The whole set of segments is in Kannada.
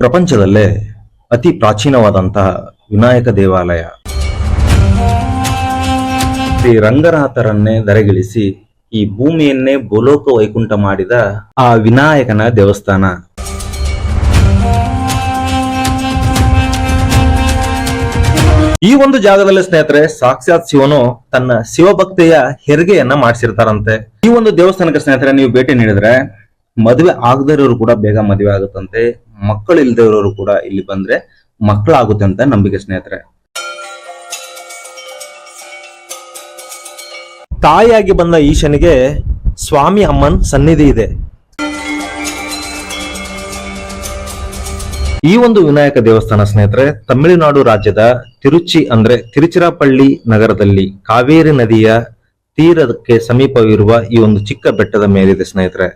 ಪ್ರಪಂಚದಲ್ಲೇ ಅತಿ ಪ್ರಾಚೀನವಾದಂತಹ ವಿನಾಯಕ ದೇವಾಲಯ. ಶ್ರೀ ರಂಗನಾಥರನ್ನೇ ಧರೆಗಿಳಿಸಿ ಈ ಭೂಮಿಯನ್ನೇ ಭೂಲೋಕ ವೈಕುಂಠ ಮಾಡಿದ ಆ ವಿನಾಯಕನ ದೇವಸ್ಥಾನ. ಈ ಒಂದು ಜಾಗದಲ್ಲಿ ಸ್ನೇಹಿತರೆ ಸಾಕ್ಷಾತ್ ಶಿವನು ತನ್ನ ಶಿವಭಕ್ತಿಯ ಹೆರಿಗೆಯನ್ನ ಮಾಡಿಸಿರ್ತಾರಂತೆ. ಈ ಒಂದು ದೇವಸ್ಥಾನಕ್ಕೆ ಸ್ನೇಹಿತರೆ ನೀವು ಭೇಟಿ ನೀಡಿದ್ರೆ ಮದುವೆ ಆಗದಿರೋರು ಕೂಡ ಬೇಗ ಮದುವೆ ಆಗುತ್ತಂತೆ, ಮಕ್ಕಳು ಇಲ್ದಿರೋರು ಕೂಡ ಇಲ್ಲಿ ಬಂದ್ರೆ ಮಕ್ಕಳಾಗುತ್ತೆ ಅಂತ ನಂಬಿಕೆ ಸ್ನೇಹಿತರೆ. ತಾಯಿಯಾಗಿ ಬಂದ ಈಶನಿಗೆ ಸ್ವಾಮಿ ಅಮ್ಮನ್ ಸನ್ನಿಧಿ ಇದೆ. ಈ ಒಂದು ವಿನಾಯಕ ದೇವಸ್ಥಾನ ಸ್ನೇಹಿತರೆ ತಮಿಳುನಾಡು ರಾಜ್ಯದ ತಿರುಚಿ ಅಂದ್ರೆ ತಿರುಚಿರಾಪಳ್ಳಿ ನಗರದಲ್ಲಿ ಕಾವೇರಿ ನದಿಯ ತೀರಕ್ಕೆ ಸಮೀಪವಿರುವ ಈ ಒಂದು ಚಿಕ್ಕ ಬೆಟ್ಟದ ಮೇಲಿದೆ ಸ್ನೇಹಿತರೆ.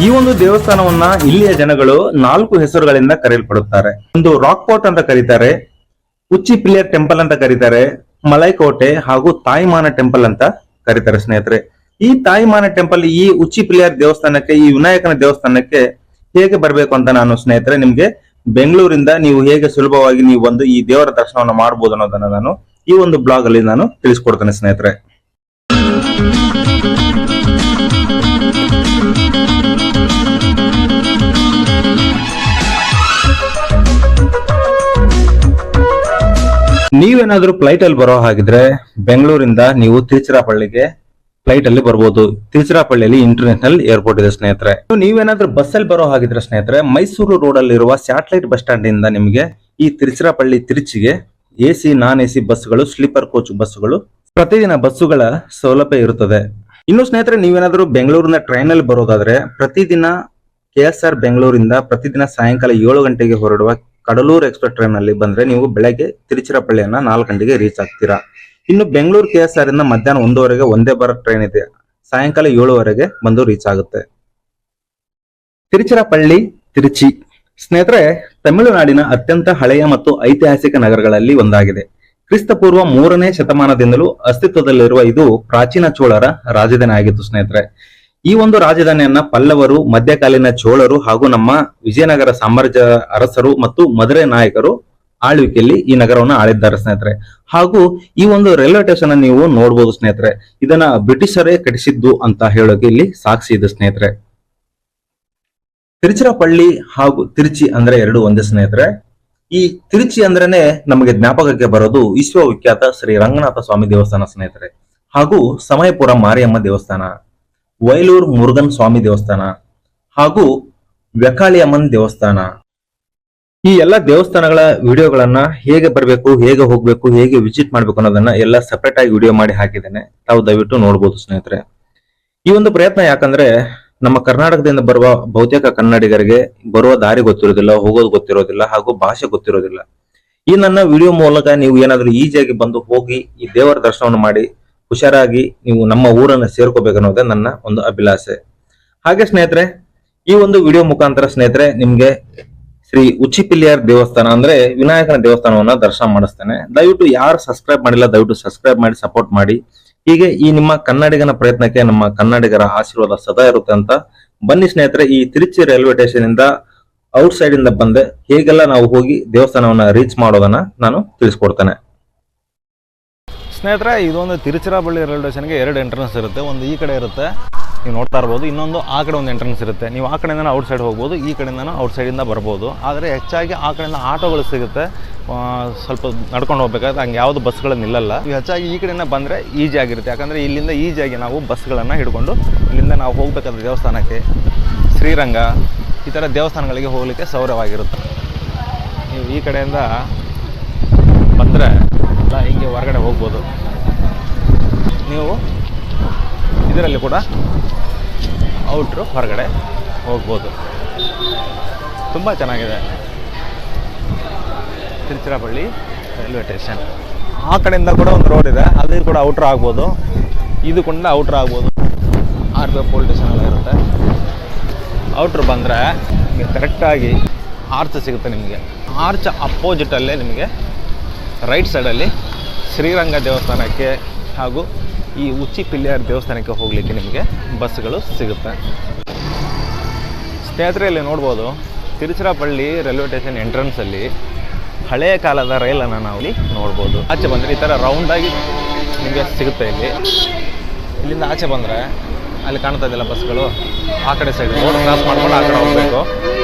ಈ ಒಂದು ದೇವಸ್ಥಾನವನ್ನ ಇಲ್ಲಿಯ ಜನಗಳು 4 ಹೆಸರುಗಳಿಂದ ಕರೆಯಲ್ಪಡುತ್ತಾರೆ. ಒಂದು ರಾಕ್ ಪೋರ್ಟ್ ಅಂತ ಕರೀತಾರೆ, ಉಚ್ಚಿ ಪಿಲಿಯರ್ ಟೆಂಪಲ್ ಅಂತ ಕರೀತಾರೆ, ಮಲೈಕೋಟೆ ಹಾಗೂ ತಾಯಿಮಾನ ಟೆಂಪಲ್ ಅಂತ ಕರೀತಾರೆ ಸ್ನೇಹಿತರೆ. ಈ ತಾಯಿಮಾನ ಟೆಂಪಲ್, ಈ ಉಚ್ಚಿ ಪಿಲಿಯರ್ ದೇವಸ್ಥಾನಕ್ಕೆ, ಈ ವಿನಾಯಕನ ದೇವಸ್ಥಾನಕ್ಕೆ ಹೇಗೆ ಬರಬೇಕು ಅಂತ ನಾನು ಸ್ನೇಹಿತರೆ ನಿಮ್ಗೆ ಬೆಂಗಳೂರಿಂದ ನೀವು ಹೇಗೆ ಸುಲಭವಾಗಿ ನೀವು ಬಂದು ಈ ದೇವರ ದರ್ಶನವನ್ನು ಮಾಡಬಹುದು ಅನ್ನೋದನ್ನ ನಾನು ಈ ಒಂದು ಬ್ಲಾಗ್ ಅಲ್ಲಿ ನಾನು ತಿಳಿಸ್ಕೊಡ್ತೇನೆ ಸ್ನೇಹಿತರೆ. ನೀವೇನಾದ್ರೂ ಫ್ಲೈಟ್ ಅಲ್ಲಿ ಬರೋ ಹಾಗಿದ್ರೆ ಬೆಂಗಳೂರಿಂದ ನೀವು ತಿರುಚಿರಾಪಳ್ಳಿಗೆ ಫ್ಲೈಟ್ ಅಲ್ಲಿ ಬರ್ಬೋದು. ತಿರುಚಿರಾಪಳ್ಳಿಯಲ್ಲಿ ಇಂಟರ್ನ್ಯಾಷನಲ್ ಏರ್ಪೋರ್ಟ್ ಇದೆ ಸ್ನೇಹಿತರೆ. ನೀವೇನಾದ್ರೂ ಬಸ್ ಅಲ್ಲಿ ಬರೋ ಹಾಗಿದ್ರೆ ಸ್ನೇಹಿತರೆ ಮೈಸೂರು ರೋಡ್ ಅಲ್ಲಿರುವ ಸ್ಯಾಟಲೈಟ್ ಬಸ್ ಸ್ಟ್ಯಾಂಡ್ ಇಂದ ನಿಮಗೆ ಈ ತಿರುಚಿರಾಪಳ್ಳಿ ತಿರುಚಿಗೆ AC ನಾನ್ AC ಬಸ್ಗಳು, ಸ್ಲೀಪರ್ ಕೋಚ್ ಬಸ್ಗಳು, ಪ್ರತಿದಿನ ಬಸ್ಸುಗಳ ಸೌಲಭ್ಯ ಇರುತ್ತದೆ. ಇನ್ನು ಸ್ನೇಹಿತರೆ ನೀವೇನಾದ್ರೂ ಬೆಂಗಳೂರಿನ ಟ್ರೈನ್ ಅಲ್ಲಿ ಬರೋದಾದ್ರೆ ಪ್ರತಿದಿನ KSR ಬೆಂಗಳೂರಿಂದ ಪ್ರತಿದಿನ ಸಾಯಂಕಾಲ 7 ಗಂಟೆಗೆ ಹೊರಡುವ ಕಡಲೂರು ಎಕ್ಸ್ಪ್ರೆಸ್ ಟ್ರೈನ್ ಅಲ್ಲಿ ಬಂದ್ರೆ ನೀವು ಬೆಳಗ್ಗೆ ತಿರುಚಿರಾಪಳ್ಳಿಯನ್ನ 4 ಗಂಟೆಗೆ ರೀಚ್ ಆಗ್ತೀರಾ. ಇನ್ನು ಬೆಂಗಳೂರು KSR ಇಂದ ಮಧ್ಯಾಹ್ನ 1 ಒಂದೇ ಬರೋ ಟ್ರೈನ್ ಇದೆ, ಸಾಯಂಕಾಲ 7 ಬಂದು ರೀಚ್ ಆಗುತ್ತೆ. ತಿರುಚಿರಾಪಳ್ಳಿ ತಿರುಚಿ ಸ್ನೇಹಿತರೆ ತಮಿಳುನಾಡಿನ ಅತ್ಯಂತ ಹಳೆಯ ಮತ್ತು ಐತಿಹಾಸಿಕ ನಗರಗಳಲ್ಲಿ ಒಂದಾಗಿದೆ. ಕ್ರಿಸ್ತಪೂರ್ವ 3ನೇ ಶತಮಾನದಿಂದಲೂ ಅಸ್ತಿತ್ವದಲ್ಲಿರುವ ಇದು ಪ್ರಾಚೀನ ಚೋಳರ ರಾಜಧಾನಿ ಆಗಿತ್ತು ಸ್ನೇಹಿತರೆ. ಈ ಒಂದು ರಾಜಧಾನಿಯನ್ನ ಪಲ್ಲವರು, ಮಧ್ಯಕಾಲೀನ ಚೋಳರು ಹಾಗೂ ನಮ್ಮ ವಿಜಯನಗರ ಸಾಮ್ರಾಜ್ಯ ಅರಸರು ಮತ್ತು ಮಧುರೆ ನಾಯಕರು ಆಳ್ವಿಕೆಯಲ್ಲಿ ಈ ನಗರವನ್ನು ಆಳಿದ್ದಾರೆ ಸ್ನೇಹಿತರೆ. ಹಾಗೂ ಈ ಒಂದು ರೈಲ್ವೆ ಸ್ಟೇಷನ್ ನೀವು ನೋಡಬಹುದು ಸ್ನೇಹಿತರೆ. ಇದನ್ನ ಬ್ರಿಟಿಷರೇ ಕಟ್ಟಿಸಿದ್ದು ಅಂತ ಹೇಳೋಕೆ ಇಲ್ಲಿ ಸಾಕ್ಷಿ ಇದೆ ಸ್ನೇಹಿತರೆ. ತಿರುಚಿರಾಪಳ್ಳಿ ಹಾಗೂ ತಿರುಚಿ ಅಂದ್ರೆ 2 ಒಂದೇ ಸ್ನೇಹಿತರೆ. ಈ ತಿರುಚಿ ಅಂದ್ರೇನೆ ನಮಗೆ ಜ್ಞಾಪಕಕ್ಕೆ ಬರೋದು ವಿಶ್ವವಿಖ್ಯಾತ ಶ್ರೀ ರಂಗನಾಥ ಸ್ವಾಮಿ ದೇವಸ್ಥಾನ ಸ್ನೇಹಿತರೆ, ಹಾಗೂ ಸಮಯಪುರ ಮಾರಿಯಮ್ಮ ದೇವಸ್ಥಾನ, ವೈಲೂರ್ ಮುರುಗನ್ ಸ್ವಾಮಿ ದೇವಸ್ಥಾನ ಹಾಗೂ ವ್ಯಕಾಳಿ ಅಮ್ಮನ್ ದೇವಸ್ಥಾನ. ಈ ಎಲ್ಲ ದೇವಸ್ಥಾನಗಳ ವಿಡಿಯೋಗಳನ್ನ ಹೇಗೆ ಬರಬೇಕು, ಹೇಗೆ ಹೋಗ್ಬೇಕು, ಹೇಗೆ ವಿಸಿಟ್ ಮಾಡ್ಬೇಕು ಅನ್ನೋದನ್ನ ಎಲ್ಲ ಸಪರೇಟ್ ಆಗಿ ವಿಡಿಯೋ ಮಾಡಿ ಹಾಕಿದ್ದೇನೆ, ತಾವು ದಯವಿಟ್ಟು ನೋಡ್ಬೋದು ಸ್ನೇಹಿತರೆ. ಈ ಒಂದು ಪ್ರಯತ್ನ ಯಾಕಂದ್ರೆ ನಮ್ಮ ಕರ್ನಾಟಕದಿಂದ ಬರುವ ಬಹುತೇಕ ಕನ್ನಡಿಗರಿಗೆ ಬರುವ ದಾರಿ ಗೊತ್ತಿರೋದಿಲ್ಲ, ಹೋಗೋದು ಗೊತ್ತಿರೋದಿಲ್ಲ ಹಾಗೂ ಭಾಷೆ ಗೊತ್ತಿರೋದಿಲ್ಲ. ಈ ನನ್ನ ವಿಡಿಯೋ ಮೂಲಕ ನೀವು ಏನಾದ್ರೂ ಈಸಿಯಾಗಿ ಬಂದು ಹೋಗಿ ಈ ದೇವರ ದರ್ಶನವನ್ನು ಮಾಡಿ ಹುಷಾರಾಗಿ ನೀವು ನಮ್ಮ ಊರನ್ನು ಸೇರ್ಕೋಬೇಕನ್ನೋದೇ ನನ್ನ ಒಂದು ಅಭಿಲಾಷೆ. ಹಾಗೆ ಸ್ನೇಹಿತರೆ ಈ ಒಂದು ವಿಡಿಯೋ ಮುಖಾಂತರ ಸ್ನೇಹಿತರೆ ನಿಮ್ಗೆ ಶ್ರೀ ಉಚ್ಚಿ ಪಿಲಿಯರ್ ದೇವಸ್ಥಾನ ಅಂದ್ರೆ ವಿನಾಯಕನ ದೇವಸ್ಥಾನವನ್ನ ದರ್ಶನ ಮಾಡಿಸ್ತೇನೆ. ದಯವಿಟ್ಟು ಯಾರು ಸಬ್ಸ್ಕ್ರೈಬ್ ಮಾಡಿಲ್ಲ ದಯವಿಟ್ಟು ಸಬ್ಸ್ಕ್ರೈಬ್ ಮಾಡಿ ಸಪೋರ್ಟ್ ಮಾಡಿ. ಹೀಗೆ ಈ ನಿಮ್ಮ ಕನ್ನಡಿಗನ ಪ್ರಯತ್ನಕ್ಕೆ ನಮ್ಮ ಕನ್ನಡಿಗರ ಆಶೀರ್ವಾದ ಸದಾ ಇರುತ್ತೆ ಅಂತ. ಬನ್ನಿ ಸ್ನೇಹಿತರೆ, ಈ ತಿರುಚಿ ರೈಲ್ವೆ ಸ್ಟೇಷನ್ ಇಂದ ಔಟ್ ಸೈಡ್ ಇಂದ ಬಂದೆ ಹೇಗೆಲ್ಲ ನಾವು ಹೋಗಿ ದೇವಸ್ಥಾನವನ್ನ ರೀಚ್ ಮಾಡೋದನ್ನ ನಾನು ತಿಳಿಸ್ಕೊಡ್ತೇನೆ ಸ್ನೇಹಿತರೆ. ಇದೊಂದು ತಿರುಚಿರಾಪಳ್ಳಿ ರೈಲ್ವೆ ಸ್ಟೇಷನ್ಗೆ 2 ಎಂಟ್ರೆನ್ಸ್ ಇರುತ್ತೆ. ಒಂದು ಈ ಕಡೆ ಇರುತ್ತೆ, ನೀವು ನೋಡ್ತಾ ಇರ್ಬೋದು, ಇನ್ನೊಂದು ಆ ಕಡೆ ಒಂದು ಎಂಟ್ರೆನ್ಸ್ ಇರುತ್ತೆ. ನೀವು ಆ ಕಡೆಯಿಂದ ಔಟ್ ಸೈಡ್ ಹೋಗ್ಬೋದು, ಈ ಕಡೆಯಿಂದ ಔಟ್ ಸೈಡಿಂದ ಬರ್ಬೋದು. ಆದರೆ ಹೆಚ್ಚಾಗಿ ಆ ಕಡೆಯಿಂದ ಆಟೋಗಳು ಸಿಗುತ್ತೆ, ಸ್ವಲ್ಪ ನಡ್ಕೊಂಡು ಹೋಗ್ಬೇಕಾದ್ರೆ ಹಂಗೆ ಯಾವುದು ಬಸ್ಗಳು ನಿಲ್ಲಲ್ಲ. ಹೆಚ್ಚಾಗಿ ಈ ಕಡೆಯಿಂದ ಬಂದರೆ ಈಜಿ ಆಗಿರುತ್ತೆ, ಯಾಕಂದರೆ ಇಲ್ಲಿಂದ ಈಜಿಯಾಗಿ ನಾವು ಬಸ್ಗಳನ್ನು ಹಿಡ್ಕೊಂಡು ಇಲ್ಲಿಂದ ನಾವು ಹೋಗಬೇಕಾದ ದೇವಸ್ಥಾನಕ್ಕೆ, ಶ್ರೀರಂಗ ಈ ಥರ ದೇವಸ್ಥಾನಗಳಿಗೆ ಹೋಗಲಿಕ್ಕೆ ಸೌರವಾಗಿರುತ್ತೆ. ನೀವು ಈ ಕಡೆಯಿಂದ ಬಂದರೆ ಹಿಂಗೆ ಹೊರಗಡೆ ಹೋಗ್ಬೋದು. ನೀವು ಇದರಲ್ಲಿ ಕೂಡ ಔಟ್ರು ಹೊರಗಡೆ ಹೋಗ್ಬೋದು. ತುಂಬ ಚೆನ್ನಾಗಿದೆ ತಿರುಚಿರಾಪಳ್ಳಿ ರೈಲ್ವೆ ಸ್ಟೇಷನ್. ಆ ಕಡೆಯಿಂದ ಕೂಡ ಒಂದು ರೋಡ್ ಇದೆ, ಅಲ್ಲಿ ಕೂಡ ಔಟ್ರ್ ಆಗ್ಬೋದು, ಇದು ಕೂಡ ಔಟ್ರ್ ಆಗ್ಬೋದು. RPF ಪೊಲೀಸ್ ಸ್ಟೇಷನ್ ಎಲ್ಲ ಇರುತ್ತೆ. ಔಟ್ರ್ ಬಂದರೆ ನಿಮಗೆ ಕರೆಕ್ಟಾಗಿ ಆರ್ಚ್ ಸಿಗುತ್ತೆ. ನಿಮಗೆ ಆರ್ಚ್ ಅಪೋಸಿಟಲ್ಲೇ ನಿಮಗೆ ರೈಟ್ ಸೈಡಲ್ಲಿ ಶ್ರೀರಂಗ ದೇವಸ್ಥಾನಕ್ಕೆ ಹಾಗೂ ಈ ಉಚ್ಚಿ ಪಿಲ್ಲಿಯಾರ್ ದೇವಸ್ಥಾನಕ್ಕೆ ಹೋಗಲಿಕ್ಕೆ ನಿಮಗೆ ಬಸ್ಗಳು ಸಿಗುತ್ತೆ. ಸ್ನೇಹಿತರೆ, ಇಲ್ಲಿ ನೋಡ್ಬೋದು ತಿರುಚಿರಾಪಳ್ಳಿ ರೈಲ್ವೆ ಸ್ಟೇಷನ್ ಎಂಟ್ರೆನ್ಸಲ್ಲಿ ಹಳೆಯ ಕಾಲದ ರೈಲನ್ನು ನಾವು ಇಲ್ಲಿ ನೋಡ್ಬೋದು. ಆಚೆ ಬಂದರೆ ಈ ಥರ ರೌಂಡಾಗಿ ನಿಮಗೆ ಸಿಗುತ್ತೆ. ಇಲ್ಲಿಂದ ಆಚೆ ಬಂದರೆ ಅಲ್ಲಿ ಕಾಣ್ತಾ ಇದೆಯಲ್ಲ ಬಸ್ಗಳು, ಆ ಕಡೆ ಸೈಡ್ ರೋಡ್ ಕ್ರಾಸ್ ಮಾಡ್ಕೊಂಡು ಆ ಕಡೆ ಹೋಗಬೇಕು.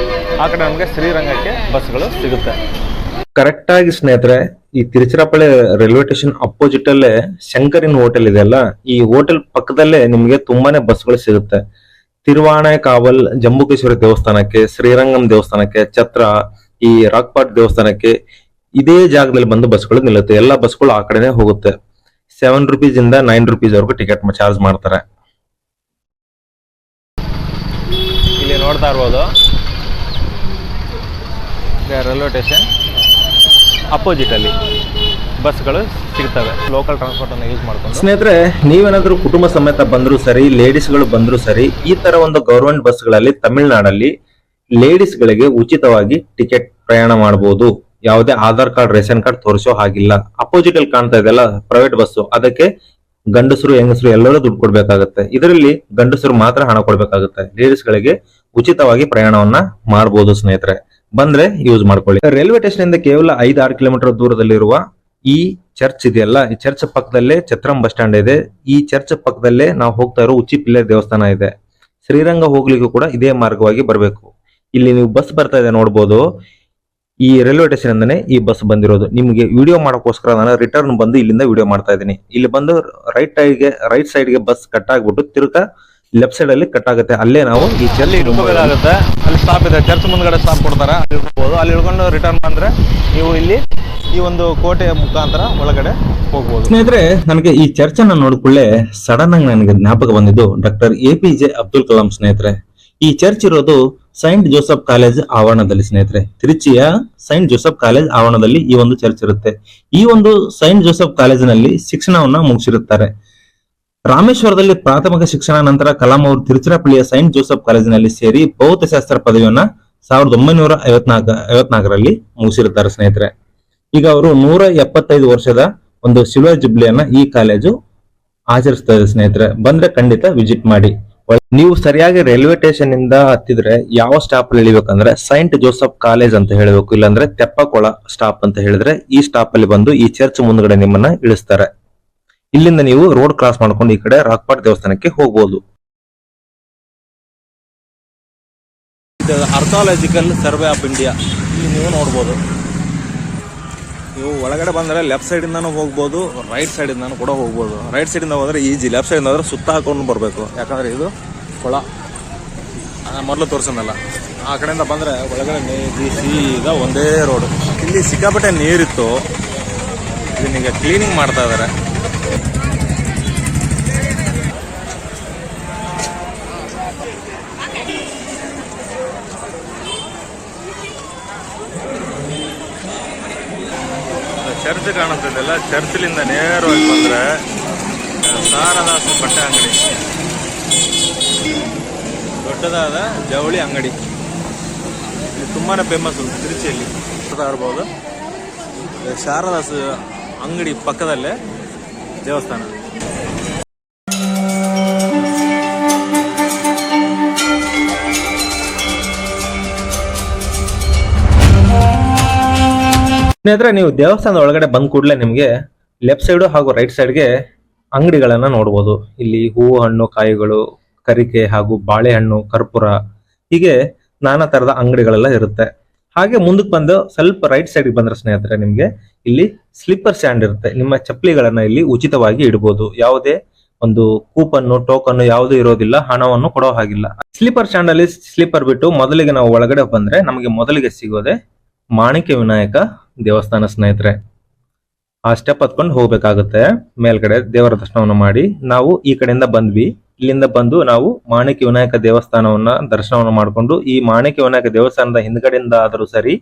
ಆ ಕಡೆ ನಮಗೆ ಶ್ರೀರಂಗಕ್ಕೆ ಬಸ್ಗಳು ಸಿಗುತ್ತೆ. ಕರೆಕ್ಟ್ ಆಗಿ ಸ್ನೇಹಿತರೆ, ಈ ತಿರುಚಿರಾಪಳ್ಳಿ ರೈಲ್ವೆ ಸ್ಟೇಷನ್ ಅಪೋಸಿಟ್ ಅಲ್ಲೇ ಶಂಕರಿನ್ ಹೋಟೆಲ್ ಇದೆಯಲ್ಲ, ಈ ಹೋಟೆಲ್ ಪಕ್ಕದಲ್ಲೇ ನಿಮಗೆ ತುಂಬಾನೇ ಬಸ್ಗಳು ಸಿಗುತ್ತೆ. ತಿರುವಾಣೆಕಾವಲ್ ಜಂಬುಕೇಶ್ವರಿ ದೇವಸ್ಥಾನಕ್ಕೆ, ಶ್ರೀರಂಗಂ ದೇವಸ್ಥಾನಕ್ಕೆ, ಛತ್ರ, ಈ ರಾಕ್ಪಾಟ್ ದೇವಸ್ಥಾನಕ್ಕೆ ಇದೇ ಜಾಗದಲ್ಲಿ ಬಂದು ಬಸ್ಗಳು ನಿಲ್ಲುತ್ತೆ. ಎಲ್ಲಾ ಬಸ್ಗಳು ಆ ಕಡೆನೆ ಹೋಗುತ್ತೆ. 7 ರೂಪೀಸ್ ಇಂದ 9 ರೂಪೀಸ್ ವರೆಗೂ ಟಿಕೆಟ್ ಚಾರ್ಜ್ ಮಾಡ್ತಾರೆ. ಇಲ್ಲಿ ನೋಡ್ತಾ ಇರ್ಬೋದು ರೈಲ್ವೆ ಸ್ಟೇಷನ್ ಅಪೋಸಿಟ್ ಅಲ್ಲಿ ಬಸ್ಗಳು ಸಿಗ್ತವೆ. ಲೋಕಲ್ ಟ್ರಾನ್ಸ್ಪೋರ್ಟ್ ಅನ್ನು ಯೂಸ್ ಮಾಡ್ಕೊಂಡು ಸ್ನೇಹಿತರೆ, ನೀವೇನಾದ್ರೂ ಕುಟುಂಬ ಸಮೇತ ಬಂದ್ರು ಸರಿ, ಲೇಡೀಸ್ ಗಳು ಬಂದ್ರು ಸರಿ, ಈ ತರ ಒಂದು ಗವರ್ಮೆಂಟ್ ಬಸ್ಗಳಲ್ಲಿ ತಮಿಳುನಾಡಲ್ಲಿ ಲೇಡೀಸ್ ಗಳಿಗೆ ಉಚಿತವಾಗಿ ಟಿಕೆಟ್ ಪ್ರಯಾಣ ಮಾಡಬಹುದು. ಯಾವುದೇ ಆಧಾರ್ ಕಾರ್ಡ್, ರೇಷನ್ ಕಾರ್ಡ್ ತೋರಿಸೋ ಹಾಗಿಲ್ಲ. ಅಪೋಸಿಟ್ ಅಲ್ಲಿ ಕಾಣ್ತಾ ಇದೆಯಲ್ಲ ಪ್ರೈವೇಟ್ ಬಸ್ಸು, ಅದಕ್ಕೆ ಗಂಡಸರು ಹೆಂಗಸರು ಎಲ್ಲರೂ ದುಡ್ಡು ಕೊಡ್ಬೇಕಾಗುತ್ತೆ. ಇದರಲ್ಲಿ ಗಂಡಸರು ಮಾತ್ರ ಹಣ ಕೊಡ್ಬೇಕಾಗುತ್ತೆ. ಲೇಡೀಸ್ ಗಳಿಗೆ ಉಚಿತವಾಗಿ ಪ್ರಯಾಣವನ್ನ ಮಾಡಬಹುದು. ಸ್ನೇಹಿತರೆ, ಬಂದ್ರೆ ಯೂಸ್ ಮಾಡ್ಕೊಳ್ಳಿ. ರೈಲ್ವೆ ಸ್ಟೇಷನ್ ಇಂದ ಕೇವಲ 5-6 ಕಿಲೋಮೀಟರ್ ದೂರದಲ್ಲಿರುವ ಈ ಚರ್ಚ್ ಇದೆಯಲ್ಲ, ಈ ಚರ್ಚ್ ಪಕ್ಕದಲ್ಲೇ ಛತ್ರಂ ಬಸ್ ಸ್ಟ್ಯಾಂಡ್ ಇದೆ. ಈ ಚರ್ಚ್ ಪಕ್ಕದಲ್ಲೇ ನಾವು ಹೋಗ್ತಾ ಇರೋ ಉಚ್ಚಿ ಪಿಲ್ಲೆ ದೇವಸ್ಥಾನ ಇದೆ. ಶ್ರೀರಂಗ ಹೋಗ್ಲಿಕ್ಕೂ ಕೂಡ ಇದೇ ಮಾರ್ಗವಾಗಿ ಬರಬೇಕು. ಇಲ್ಲಿ ನೀವು ಬಸ್ ಬರ್ತಾ ಇದೆ ನೋಡ್ಬೋದು. ಈ ರೈಲ್ವೆ ಸ್ಟೇಷನ್ ಇಂದನೇ ಈ ಬಸ್ ಬಂದಿರೋದು. ನಿಮಗೆ ವಿಡಿಯೋ ಮಾಡೋಕ್ಕೋಸ್ಕರ ನಾನು ರಿಟರ್ನ್ ಬಂದು ಇಲ್ಲಿಂದ ವಿಡಿಯೋ ಮಾಡ್ತಾ ಇದ್ದೀನಿ. ಇಲ್ಲಿ ಬಂದು ರೈಟ್ ಸೈಡ್ ಗೆ ಬಸ್ ಕಟ್ ಆಗ್ಬಿಟ್ಟು ತಿರುಗಾ ಲೆಫ್ಟ್ ಸೈಡ್ ಅಲ್ಲಿ ಕಟ್ ಆಗುತ್ತೆ. ಅಲ್ಲೇ ನಾವು ಈ ಚರ್ಚ್ ಆಗುತ್ತೆ. ಅಲ್ಲಿ ಸ್ಟಾಪ್ ಇದೆ, ಚರ್ಚ್ ಮುಂದ್ಗಡೆ ಸ್ಟಾಪ್ ಕೊಡ್ತಾರೆ. ಅಲ್ಲಿ ಇಳ್ಕೋಬಹುದು. ಅಲ್ಲಿ ಇಳ್ಕೊಂಡು ರಿಟರ್ನ್ ಬಂದ್ರೆ ನೀವು ಇಲ್ಲಿ ಈ ಒಂದು ಕೋಟೆಯ ಮುಖಾಂತರ ಒಳಗಡೆ ಹೋಗ್ಬೋದು. ಸ್ನೇಹಿತರೆ, ನನಗೆ ಈ ಚರ್ಚ್ ಅನ್ನ ನೋಡಿಕೊಳ್ಳೆ ಸಡನ್ ಆಗಿ ನನಗೆ ಜ್ಞಾಪಕ ಬಂದಿದ್ದು ಡಾಕ್ಟರ್ APJ ಅಬ್ದುಲ್ ಕಲಾಂ. ಸ್ನೇಹಿತರೆ, ಈ ಚರ್ಚ್ ಇರೋದು ಸೈಂಟ್ ಜೋಸೆಫ್ ಕಾಲೇಜ್ ಆವರಣದಲ್ಲಿ. ಸ್ನೇಹಿತರೆ, ತಿರುಚಿಯ ಸೈಂಟ್ ಜೋಸೆಫ್ ಕಾಲೇಜ್ ಆವರಣದಲ್ಲಿ ಈ ಒಂದು ಚರ್ಚ್ ಇರುತ್ತೆ. ಈ ಒಂದು ಸೈಂಟ್ ಜೋಸೆಫ್ ಕಾಲೇಜಿನಲ್ಲಿ ಶಿಕ್ಷಣವನ್ನ ಮುಗಿಸಿರುತ್ತಾರೆ. ರಾಮೇಶ್ವರದಲ್ಲಿ ಪ್ರಾಥಮಿಕ ಶಿಕ್ಷಣ ನಂತರ ಕಲಾಂ ಅವರು ತಿರುಚಿರಾಪಳ್ಳಿಯ ಸೈಂಟ್ ಜೋಸೆಫ್ ಕಾಲೇಜಿನಲ್ಲಿ ಸೇರಿ ಭೌತಶಾಸ್ತ್ರ ಪದವಿಯನ್ನ 1954ರಲ್ಲಿ ಮುಗಿಸಿರುತ್ತಾರೆ. ಸ್ನೇಹಿತರೆ, ಈಗ ಅವರು 175 ವರ್ಷದ ಒಂದು ಸಿಲ್ವರ್ ಜುಬ್ಲಿಯನ್ನ ಈ ಕಾಲೇಜು ಆಚರಿಸ್ತಾ ಇದೆ. ಸ್ನೇಹಿತರೆ, ಬಂದ್ರೆ ಖಂಡಿತ ವಿಸಿಟ್ ಮಾಡಿ. ನೀವು ಸರಿಯಾಗಿ ರೈಲ್ವೆ ಸ್ಟೇಷನ್ ಇಂದ ಹತ್ತಿದ್ರೆ ಯಾವ ಸ್ಟಾಪ್ ಅಲ್ಲಿ ಇಳಿಬೇಕಂದ್ರೆ ಸೈಂಟ್ ಜೋಸೆಫ್ ಕಾಲೇಜ್ ಅಂತ ಹೇಳಬೇಕು, ಇಲ್ಲಾಂದ್ರೆ ತೆಪ್ಪಕೊಳ ಸ್ಟಾಪ್ ಅಂತ ಹೇಳಿದ್ರೆ ಈ ಸ್ಟಾಪ್ ಅಲ್ಲಿ ಬಂದು ಈ ಚರ್ಚ್ ಮುಂದ್ಗಡೆ ನಿಮ್ಮನ್ನ ಇಳಿಸ್ತಾರೆ. ಇಲ್ಲಿಂದ ನೀವು ರೋಡ್ ಕ್ರಾಸ್ ಮಾಡ್ಕೊಂಡು ಈ ಕಡೆ ರಾಕ್ಪಾಟ್ ದೇವಸ್ಥಾನಕ್ಕೆ ಹೋಗ್ಬೋದು. ಆರ್ಥಾಲಜಿಕಲ್ ಸರ್ವೆ ಆಫ್ ಇಂಡಿಯಾ ಇಲ್ಲಿ ನೀವು ನೋಡ್ಬೋದು. ನೀವು ಒಳಗಡೆ ಬಂದರೆ ಲೆಫ್ಟ್ ಸೈಡ್ ಇಂದಾನು ಹೋಗ್ಬೋದು, ರೈಟ್ ಸೈಡ್ ಇಂದಾನು ಕೂಡ ಹೋಗ್ಬೋದು. ರೈಟ್ ಸೈಡ್ ಇಂದ ಹೋದ್ರೆ ಈಜಿ, ಲೆಫ್ಟ್ ಸೈಡ್ ಹೋದ್ರೆ ಸುತ್ತ ಹಾಕೊಂಡು ಬರಬೇಕು. ಯಾಕಂದ್ರೆ ಇದು ಕೊಳ ಮೊದಲು ತೋರಿಸೋದಲ್ಲ. ಆ ಕಡೆಯಿಂದ ಬಂದರೆ ಒಳಗಡೆ ಸೀದಾ ಒಂದೇ ರೋಡ್. ಇಲ್ಲಿ ಸಿಕ್ಕಾಪಟ್ಟೆ ನೀರಿತ್ತು, ಇದನ್ನೀಗ ಕ್ಲೀನಿಂಗ್ ಮಾಡ್ತಾ ಇದ್ದಾರೆ. ಚರ್ಚ್ ಕಾಣುತ್ತಿದ್ದಲ್ಲ, ಚರ್ಚ್ಲಿಂದ ನೇರವಾಗಿ ಬಂದ್ರೆ ಸಾರದಾಸ ಬಟ್ಟೆ ಅಂಗಡಿ, ದೊಡ್ಡದಾದ ಜವಳಿ ಅಂಗಡಿ. ಇಲ್ಲಿ ತುಂಬಾನೇ ಫೇಮಸ್ ತಿರುಚಿಯಲ್ಲಿ ಇರ್ಬೋದು. ಶಾರದಾಸ್ ಅಂಗಡಿ ಪಕ್ಕದಲ್ಲೇ ದೇವಸ್ಥಾನ. ಸ್ನೇಹಿತರೆ, ನೀವು ದೇವಸ್ಥಾನದ ಒಳಗಡೆ ಬಂದ ಕೂಡಲೇ ನಿಮಗೆ ಲೆಫ್ಟ್ ಸೈಡ್ ಹಾಗೂ ರೈಟ್ ಸೈಡ್ಗೆ ಅಂಗಡಿಗಳನ್ನ ನೋಡ್ಬೋದು. ಇಲ್ಲಿ ಹೂವು, ಹಣ್ಣು, ಕಾಯಿಗಳು, ಕರಿಕೆ ಹಾಗೂ ಬಾಳೆಹಣ್ಣು, ಕರ್ಪೂರ, ಹೀಗೆ ನಾನಾ ತರದ ಅಂಗಡಿಗಳೆಲ್ಲ ಇರುತ್ತೆ. ಹಾಗೆ ಮುಂದಕ್ಕೆ ಬಂದು ಸ್ವಲ್ಪ ರೈಟ್ ಸೈಡ್ ಬಂದ್ರೆ ಸ್ನೇಹಿತರೆ, ನಿಮ್ಗೆ ಇಲ್ಲಿ ಸ್ಲಿಪ್ಪರ್ ಸ್ಟ್ಯಾಂಡ್ ಇರುತ್ತೆ. ನಿಮ್ಮ ಚಪ್ಪಲಿಗಳನ್ನ ಇಲ್ಲಿ ಉಚಿತವಾಗಿ ಇಡಬಹುದು. ಯಾವುದೇ ಒಂದು ಕೂಪನ್, ಟೋಕನ್ ಯಾವುದು ಇರೋದಿಲ್ಲ, ಹಣವನ್ನು ಕೊಡೋ ಹಾಗಿಲ್ಲ. ಸ್ಲೀಪರ್ ಸ್ಟ್ಯಾಂಡ್ ಅಲ್ಲಿ ಸ್ಲೀಪರ್ ಬಿಟ್ಟು ಮೊದಲಿಗೆ ನಾವು ಒಳಗಡೆ ಬಂದ್ರೆ ನಮಗೆ ಮೊದಲಿಗೆ ಸಿಗೋದೆ ಮಾಣಿಕ್ಯ ವಿನಾಯಕ ದೇವಸ್ಥಾನ. ಸ್ನೇಹಿತರೆ, ಆ ಸ್ಟೆಪ್ ಹತ್ಕೊಂಡು ಹೋಗ್ಬೇಕಾಗುತ್ತೆ. ಮೇಲ್ಗಡೆ ದೇವರ ದರ್ಶನವನ್ನು ಮಾಡಿ ನಾವು ಈ ಕಡೆಯಿಂದ ಬಂದ್ವಿ. ಇಲ್ಲಿಂದ ಬಂದು ನಾವು ಮಾಣಿಕ್ಯ ವಿನಾಯಕ ದೇವಸ್ಥಾನವನ್ನ ದರ್ಶನವನ್ನು ಮಾಡಿಕೊಂಡು, ಈ ಮಾಣಿಕ್ಯ ವಿನಾಯಕ ದೇವಸ್ಥಾನದ ಹಿಂದ್ಗಡೆಯಿಂದ ಆದ್ರೂ ಸರಿ,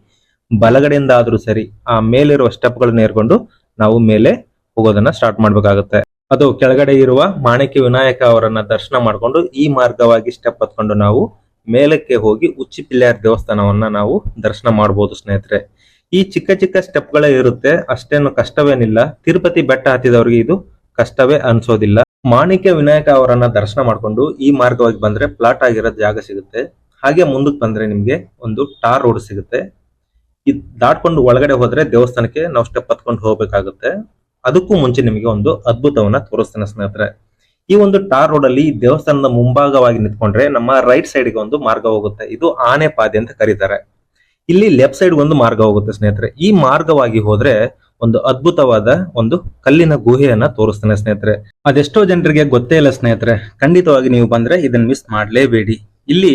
ಬಲಗಡೆಯಿಂದ ಆದ್ರೂ ಸರಿ, ಆ ಮೇಲಿರುವ ಸ್ಟೆಪ್ ಗಳನ್ನ ಏರ್ಕೊಂಡು ನಾವು ಮೇಲೆ ಹೋಗೋದನ್ನ ಸ್ಟಾರ್ಟ್ ಮಾಡ್ಬೇಕಾಗುತ್ತೆ. ಅದು ಕೆಳಗಡೆ ಇರುವ ಮಾಣಿಕ್ಯ ವಿನಾಯಕ ಅವರನ್ನ ದರ್ಶನ ಮಾಡ್ಕೊಂಡು ಈ ಮಾರ್ಗವಾಗಿ ಸ್ಟೆಪ್ ಹತ್ಕೊಂಡು ನಾವು ಮೇಲಕ್ಕೆ ಹೋಗಿ ಉಚ್ಚಿ ಪಿಲ್ಲಾರ್ ದೇವಸ್ಥಾನವನ್ನ ನಾವು ದರ್ಶನ ಮಾಡಬಹುದು. ಸ್ನೇಹಿತರೆ, ಈ ಚಿಕ್ಕ ಚಿಕ್ಕ ಸ್ಟೆಪ್ಗಳೇ ಇರುತ್ತೆ, ಅಷ್ಟೇನು ಕಷ್ಟವೇನಿಲ್ಲ. ತಿರುಪತಿ ಬೆಟ್ಟ ಹತ್ತಿದವರಿಗೆ ಇದು ಕಷ್ಟವೇ ಅನ್ಸೋದಿಲ್ಲ. ಮಾಣಿಕ್ಯ ವಿನಾಯಕ ಅವರನ್ನ ದರ್ಶನ ಮಾಡ್ಕೊಂಡು ಈ ಮಾರ್ಗವಾಗಿ ಬಂದ್ರೆ ಪ್ಲಾಟ್ ಆಗಿರೋ ಜಾಗ ಸಿಗುತ್ತೆ. ಹಾಗೆ ಮುಂದಕ್ಕೆ ಬಂದ್ರೆ ನಿಮ್ಗೆ ಒಂದು ಟಾರ್ ರೋಡ್ ಸಿಗುತ್ತೆ. ಇದ್ ದಾಟ್ಕೊಂಡು ಒಳಗಡೆ ಹೋದ್ರೆ ದೇವಸ್ಥಾನಕ್ಕೆ ನಾವು ಸ್ಟೆಪ್ ಹತ್ಕೊಂಡು ಹೋಗ್ಬೇಕಾಗುತ್ತೆ. ಅದಕ್ಕೂ ಮುಂಚೆ ನಿಮಗೆ ಒಂದು ಅದ್ಭುತವನ್ನ ತೋರಿಸ್ತೇನೆ ಸ್ನೇಹಿತರೆ. ಈ ಒಂದು ಟಾರ್ ರೋಡ್ ಅಲ್ಲಿ ದೇವಸ್ಥಾನದ ಮುಂಭಾಗವಾಗಿ ನಿಂತ್ಕೊಂಡ್ರೆ ನಮ್ಮ ರೈಟ್ ಸೈಡ್ ಗೆ ಒಂದು ಮಾರ್ಗ ಹೋಗುತ್ತೆ. ಇದು ಆನೆ ಪಾದೆ ಅಂತ ಕರೀತಾರೆ. ಇಲ್ಲಿ ಲೆಫ್ಟ್ ಸೈಡ್ ಒಂದು ಮಾರ್ಗ ಹೋಗುತ್ತೆ ಸ್ನೇಹಿತರೆ. ಈ ಮಾರ್ಗವಾಗಿ ಹೋದ್ರೆ ಒಂದು ಅದ್ಭುತವಾದ ಒಂದು ಕಲ್ಲಿನ ಗುಹೆಯನ್ನ ತೋರಿಸ್ತೇನೆ ಸ್ನೇಹಿತರೆ. ಅದೆಷ್ಟೋ ಜನರಿಗೆ ಗೊತ್ತೇ ಇಲ್ಲ ಸ್ನೇಹಿತರೆ. ಖಂಡಿತವಾಗಿ ನೀವು ಬಂದ್ರೆ ಇದನ್ನ ಮಿಸ್ ಮಾಡ್ಲೇಬೇಡಿ. ಇಲ್ಲಿ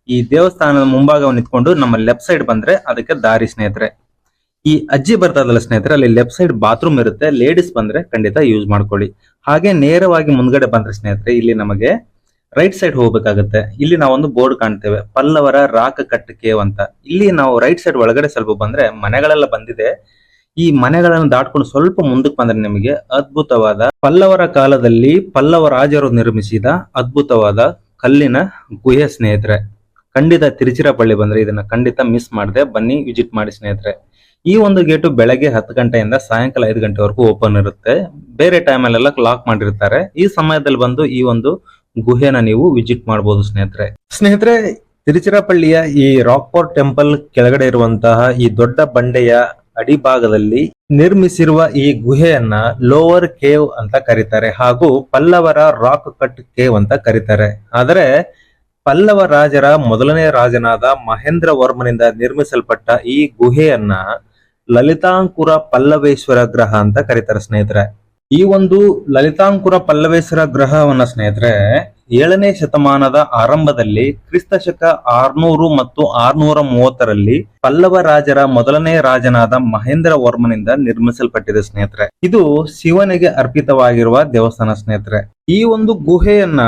ಈ ದೇವಸ್ಥಾನದ ಮುಂಭಾಗವನ್ನು ನಿಂತ್ಕೊಂಡು ನಮ್ಮ ಲೆಫ್ಟ್ ಸೈಡ್ ಬಂದ್ರೆ ಅದಕ್ಕೆ ದಾರಿ ಸ್ನೇಹಿತರೆ. ಈ ಅಜ್ಜಿ ಬರ್ತದಲ್ಲ ಸ್ನೇಹಿತರೆ, ಅಲ್ಲಿ ಲೆಫ್ಟ್ ಸೈಡ್ ಬಾತ್ರೂಮ್ ಇರುತ್ತೆ. ಲೇಡೀಸ್ ಬಂದ್ರೆ ಖಂಡಿತ ಯೂಸ್ ಮಾಡ್ಕೊಳ್ಳಿ. ಹಾಗೆ ನೇರವಾಗಿ ಮುಂದ್ಗಡೆ ಬಂದ್ರೆ ಸ್ನೇಹಿತರೆ ಇಲ್ಲಿ ನಮಗೆ ರೈಟ್ ಸೈಡ್ ಹೋಗ್ಬೇಕಾಗುತ್ತೆ. ಇಲ್ಲಿ ನಾವೊಂದು ಬೋರ್ಡ್ ಕಾಣ್ತೇವೆ, ಪಲ್ಲವರ ರಾಕ ಕಟ್ ಕೇವ್ ಅಂತ. ಇಲ್ಲಿ ನಾವು ರೈಟ್ ಸೈಡ್ ಒಳಗಡೆ ಸ್ವಲ್ಪ ಬಂದ್ರೆ ಮನೆಗಳೆಲ್ಲ ಬಂದಿದೆ. ಈ ಮನೆಗಳನ್ನು ದಾಟ್ಕೊಂಡು ಸ್ವಲ್ಪ ಮುಂದಕ್ಕೆ ಬಂದ್ರೆ ನಿಮಗೆ ಅದ್ಭುತವಾದ ಪಲ್ಲವರ ಕಾಲದಲ್ಲಿ ಪಲ್ಲವ ರಾಜರು ನಿರ್ಮಿಸಿದ ಅದ್ಭುತವಾದ ಕಲ್ಲಿನ ಗುಹೆ ಸ್ನೇಹಿತರೆ. ಖಂಡಿತ ತಿರುಚಿರಪಳ್ಳಿ ಬಂದ್ರೆ ಇದನ್ನ ಖಂಡಿತ ಮಿಸ್ ಮಾಡದೆ ಬನ್ನಿ, ವಿಸಿಟ್ ಮಾಡಿ ಸ್ನೇಹಿತರೆ. ಈ ಒಂದು ಗೇಟು ಬೆಳಗ್ಗೆ 10 ಗಂಟೆಯಿಂದ ಸಾಯಂಕಾಲ 5 ಗಂಟೆವರೆಗೂ ಓಪನ್ ಇರುತ್ತೆ. ಬೇರೆ ಟೈಮಲ್ಲೆಲ್ಲ ಲಾಕ್ ಮಾಡಿರ್ತಾರೆ. ಈ ಸಮಯದಲ್ಲಿ ಬಂದು ಈ ಒಂದು ಗುಹೆನ ನೀವು ವಿಸಿಟ್ ಮಾಡಬಹುದು ಸ್ನೇಹಿತರೆ. ತಿರುಚಿರಪಳ್ಳಿಯ ಈ ರಾಕ್ಫೋರ್ಟ್ ಟೆಂಪಲ್ ಕೆಳಗಡೆ ಇರುವಂತಹ ಈ ದೊಡ್ಡ ಬಂಡೆಯ ಅಡಿಭಾಗದಲ್ಲಿ ನಿರ್ಮಿಸಿರುವ ಈ ಗುಹೆಯನ್ನ ಲೋವರ್ ಕೇವ್ ಅಂತ ಕರೀತಾರೆ, ಹಾಗೂ ಪಲ್ಲವರ ರಾಕ್ ಕಟ್ ಕೇವ್ ಅಂತ ಕರೀತಾರೆ. ಆದರೆ ಪಲ್ಲವ ರಾಜರ ಮೊದಲನೇ ರಾಜನಾದ ಮಹೇಂದ್ರ ವರ್ಮನಿಂದ ನಿರ್ಮಿಸಲ್ಪಟ್ಟ ಈ ಗುಹೆಯನ್ನ ಲಲಿತಾಂಕುರ ಪಲ್ಲವೇಶ್ವರ ಗ್ರಹ ಅಂತ ಕರೀತಾರೆ ಸ್ನೇಹಿತರೆ. ಈ ಒಂದು ಲಲಿತಾಂಕುರ ಪಲ್ಲವೇಶ್ವರ ಗ್ರಹವನ್ನ ಸ್ನೇಹಿತರೆ 7ನೇ ಶತಮಾನದ ಆರಂಭದಲ್ಲಿ ಕ್ರಿಸ್ತಶಕ 600 ಮತ್ತು 630ರಲ್ಲಿ ಪಲ್ಲವ ರಾಜರ ಮೊದಲನೇ ರಾಜನಾದ ಮಹೇಂದ್ರ ವರ್ಮನಿಂದ ನಿರ್ಮಿಸಲ್ಪಟ್ಟಿದೆ ಸ್ನೇಹಿತರೆ. ಇದು ಶಿವನಿಗೆ ಅರ್ಪಿತವಾಗಿರುವ ದೇವಸ್ಥಾನ ಸ್ನೇಹಿತರೆ. ಈ ಒಂದು ಗುಹೆಯನ್ನ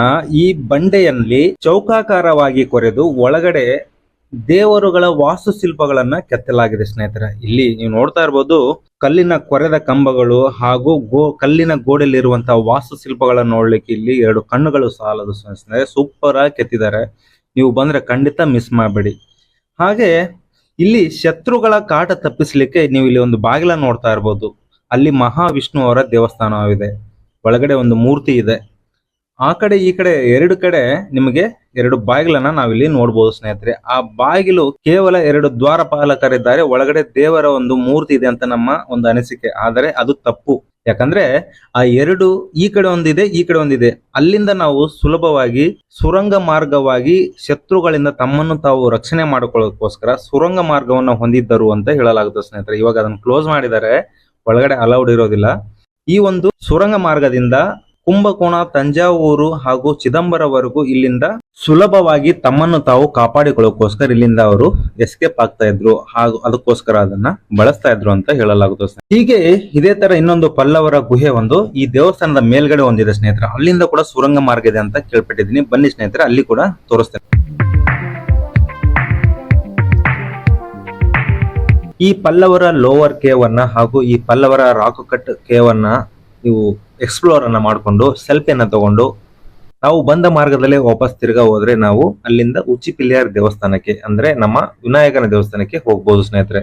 ಈ ಬಂಡೆಯಲ್ಲಿ ಚೌಕಾಕಾರವಾಗಿ ಕೊರೆದು ಒಳಗಡೆ ದೇವರುಗಳ ವಾಸ್ತುಶಿಲ್ಪಗಳನ್ನ ಕೆತ್ತಲಾಗಿದೆ ಸ್ನೇಹಿತರೆ. ಇಲ್ಲಿ ನೀವು ನೋಡ್ತಾ ಇರ್ಬೋದು, ಕಲ್ಲಿನ ಕೊರೆದ ಕಂಬಗಳು ಹಾಗೂ ಕಲ್ಲಿನ ಗೋಡೆಯಲ್ಲಿರುವಂತಹ ವಾಸ್ತುಶಿಲ್ಪಗಳನ್ನ ನೋಡ್ಲಿಕ್ಕೆ ಇಲ್ಲಿ 2 ಕಣ್ಣುಗಳು ಸಾಲದು ಸ್ನೇಹಿತರೆ. ಸೂಪರ್ ಆಗಿ ಕೆತ್ತಿದ್ದಾರೆ. ನೀವು ಬಂದ್ರೆ ಖಂಡಿತ ಮಿಸ್ ಮಾಡಬೇಡಿ. ಹಾಗೆ ಇಲ್ಲಿ ಶತ್ರುಗಳ ಕಾಟ ತಪ್ಪಿಸ್ಲಿಕ್ಕೆ ನೀವು ಇಲ್ಲಿ ಒಂದು ಬಾಗಿಲ ನೋಡ್ತಾ ಇರ್ಬೋದು. ಅಲ್ಲಿ ಮಹಾವಿಷ್ಣು ಅವರ ದೇವಸ್ಥಾನವಿದೆ. ಒಳಗಡೆ ಒಂದು ಮೂರ್ತಿ ಇದೆ. ಆ ಕಡೆ ಈ ಕಡೆ 2 ಕಡೆ ನಿಮಗೆ 2 ಬಾಗಿಲನ್ನ ನಾವಿಲ್ಲಿ ನೋಡ್ಬೋದು ಸ್ನೇಹಿತರೆ. ಆ ಬಾಗಿಲು ಕೇವಲ 2 ದ್ವಾರಪಾಲಕರಿದ್ದಾರೆ. ಒಳಗಡೆ ದೇವರ ಒಂದು ಮೂರ್ತಿ ಇದೆ ಅಂತ ನಮ್ಮ ಒಂದು ಅನಿಸಿಕೆ. ಆದರೆ ಅದು ತಪ್ಪು. ಯಾಕಂದ್ರೆ ಆ 2 ಈ ಕಡೆ ಒಂದಿದೆ, ಈ ಕಡೆ ಒಂದಿದೆ. ಅಲ್ಲಿಂದ ನಾವು ಸುಲಭವಾಗಿ ಸುರಂಗ ಮಾರ್ಗವಾಗಿ ಶತ್ರುಗಳಿಂದ ತಮ್ಮನ್ನು ತಾವು ರಕ್ಷಣೆ ಮಾಡಿಕೊಳ್ಳೋದಕ್ಕೋಸ್ಕರ ಸುರಂಗ ಮಾರ್ಗವನ್ನು ಹೊಂದಿದ್ದರು ಅಂತ ಹೇಳಲಾಗುತ್ತೆ ಸ್ನೇಹಿತರೆ. ಇವಾಗ ಅದನ್ನು ಕ್ಲೋಸ್ ಮಾಡಿದ್ದಾರೆ, ಒಳಗಡೆ ಅಲೌಡ್ ಇರೋದಿಲ್ಲ. ಈ ಒಂದು ಸುರಂಗ ಮಾರ್ಗದಿಂದ ಕುಂಭಕೋಣ, ತಂಜಾವೂರು ಹಾಗೂ ಚಿದಂಬರವರೆಗೂ ಇಲ್ಲಿಂದ ಸುಲಭವಾಗಿ ತಮ್ಮನ್ನು ತಾವು ಕಾಪಾಡಿಕೊಳ್ಳೋಕೋಸ್ಕರ ಇಲ್ಲಿಂದ ಅವರು ಎಸ್ಕೇಪ್ ಆಗ್ತಾ ಇದ್ರು, ಹಾಗೂ ಅದಕ್ಕೋಸ್ಕರ ಅದನ್ನ ಬಳಸ್ತಾ ಇದ್ರು ಅಂತ ಹೇಳಲಾಗುತ್ತೆ. ಹೀಗೆ ಇದೇ ತರ ಇನ್ನೊಂದು ಪಲ್ಲವರ ಗುಹೆ ಒಂದು ಈ ದೇವಸ್ಥಾನದ ಮೇಲ್ಗಡೆ ಒಂದಿದೆ ಸ್ನೇಹಿತರೆ. ಅಲ್ಲಿಂದ ಕೂಡ ಸುರಂಗ ಮಾರ್ಗ ಇದೆ ಅಂತ ಕೇಳ್ಪಟ್ಟಿದ್ದೀನಿ. ಬನ್ನಿ ಸ್ನೇಹಿತರೆ, ಅಲ್ಲಿ ಕೂಡ ತೋರಿಸ್ತೇನೆ. ಈ ಪಲ್ಲವರ ಲೋವರ್ ಕೇವ್ ಅನ್ನ ಹಾಗೂ ಈ ಪಲ್ಲವರ ರಾಕ್ ಕಟ್ ಕೇವ್ ಅನ್ನ ನೀವು ಎಕ್ಸ್ಪ್ಲೋರ್ ಅನ್ನ ಮಾಡಿಕೊಂಡು ಸೆಲ್ಫಿಯನ್ನ ತಗೊಂಡು ನಾವು ಬಂದ ಮಾರ್ಗದಲ್ಲೇ ವಾಪಸ್ ತಿರ್ಗಾ ಹೋದ್ರೆ ನಾವು ಅಲ್ಲಿಂದ ಉಚ್ಚಿಪಿಲ್ಲಿಯಾರ್ ದೇವಸ್ಥಾನಕ್ಕೆ, ಅಂದ್ರೆ ನಮ್ಮ ವಿನಾಯಕನ ದೇವಸ್ಥಾನಕ್ಕೆ ಹೋಗ್ಬೋದು ಸ್ನೇಹಿತರೆ.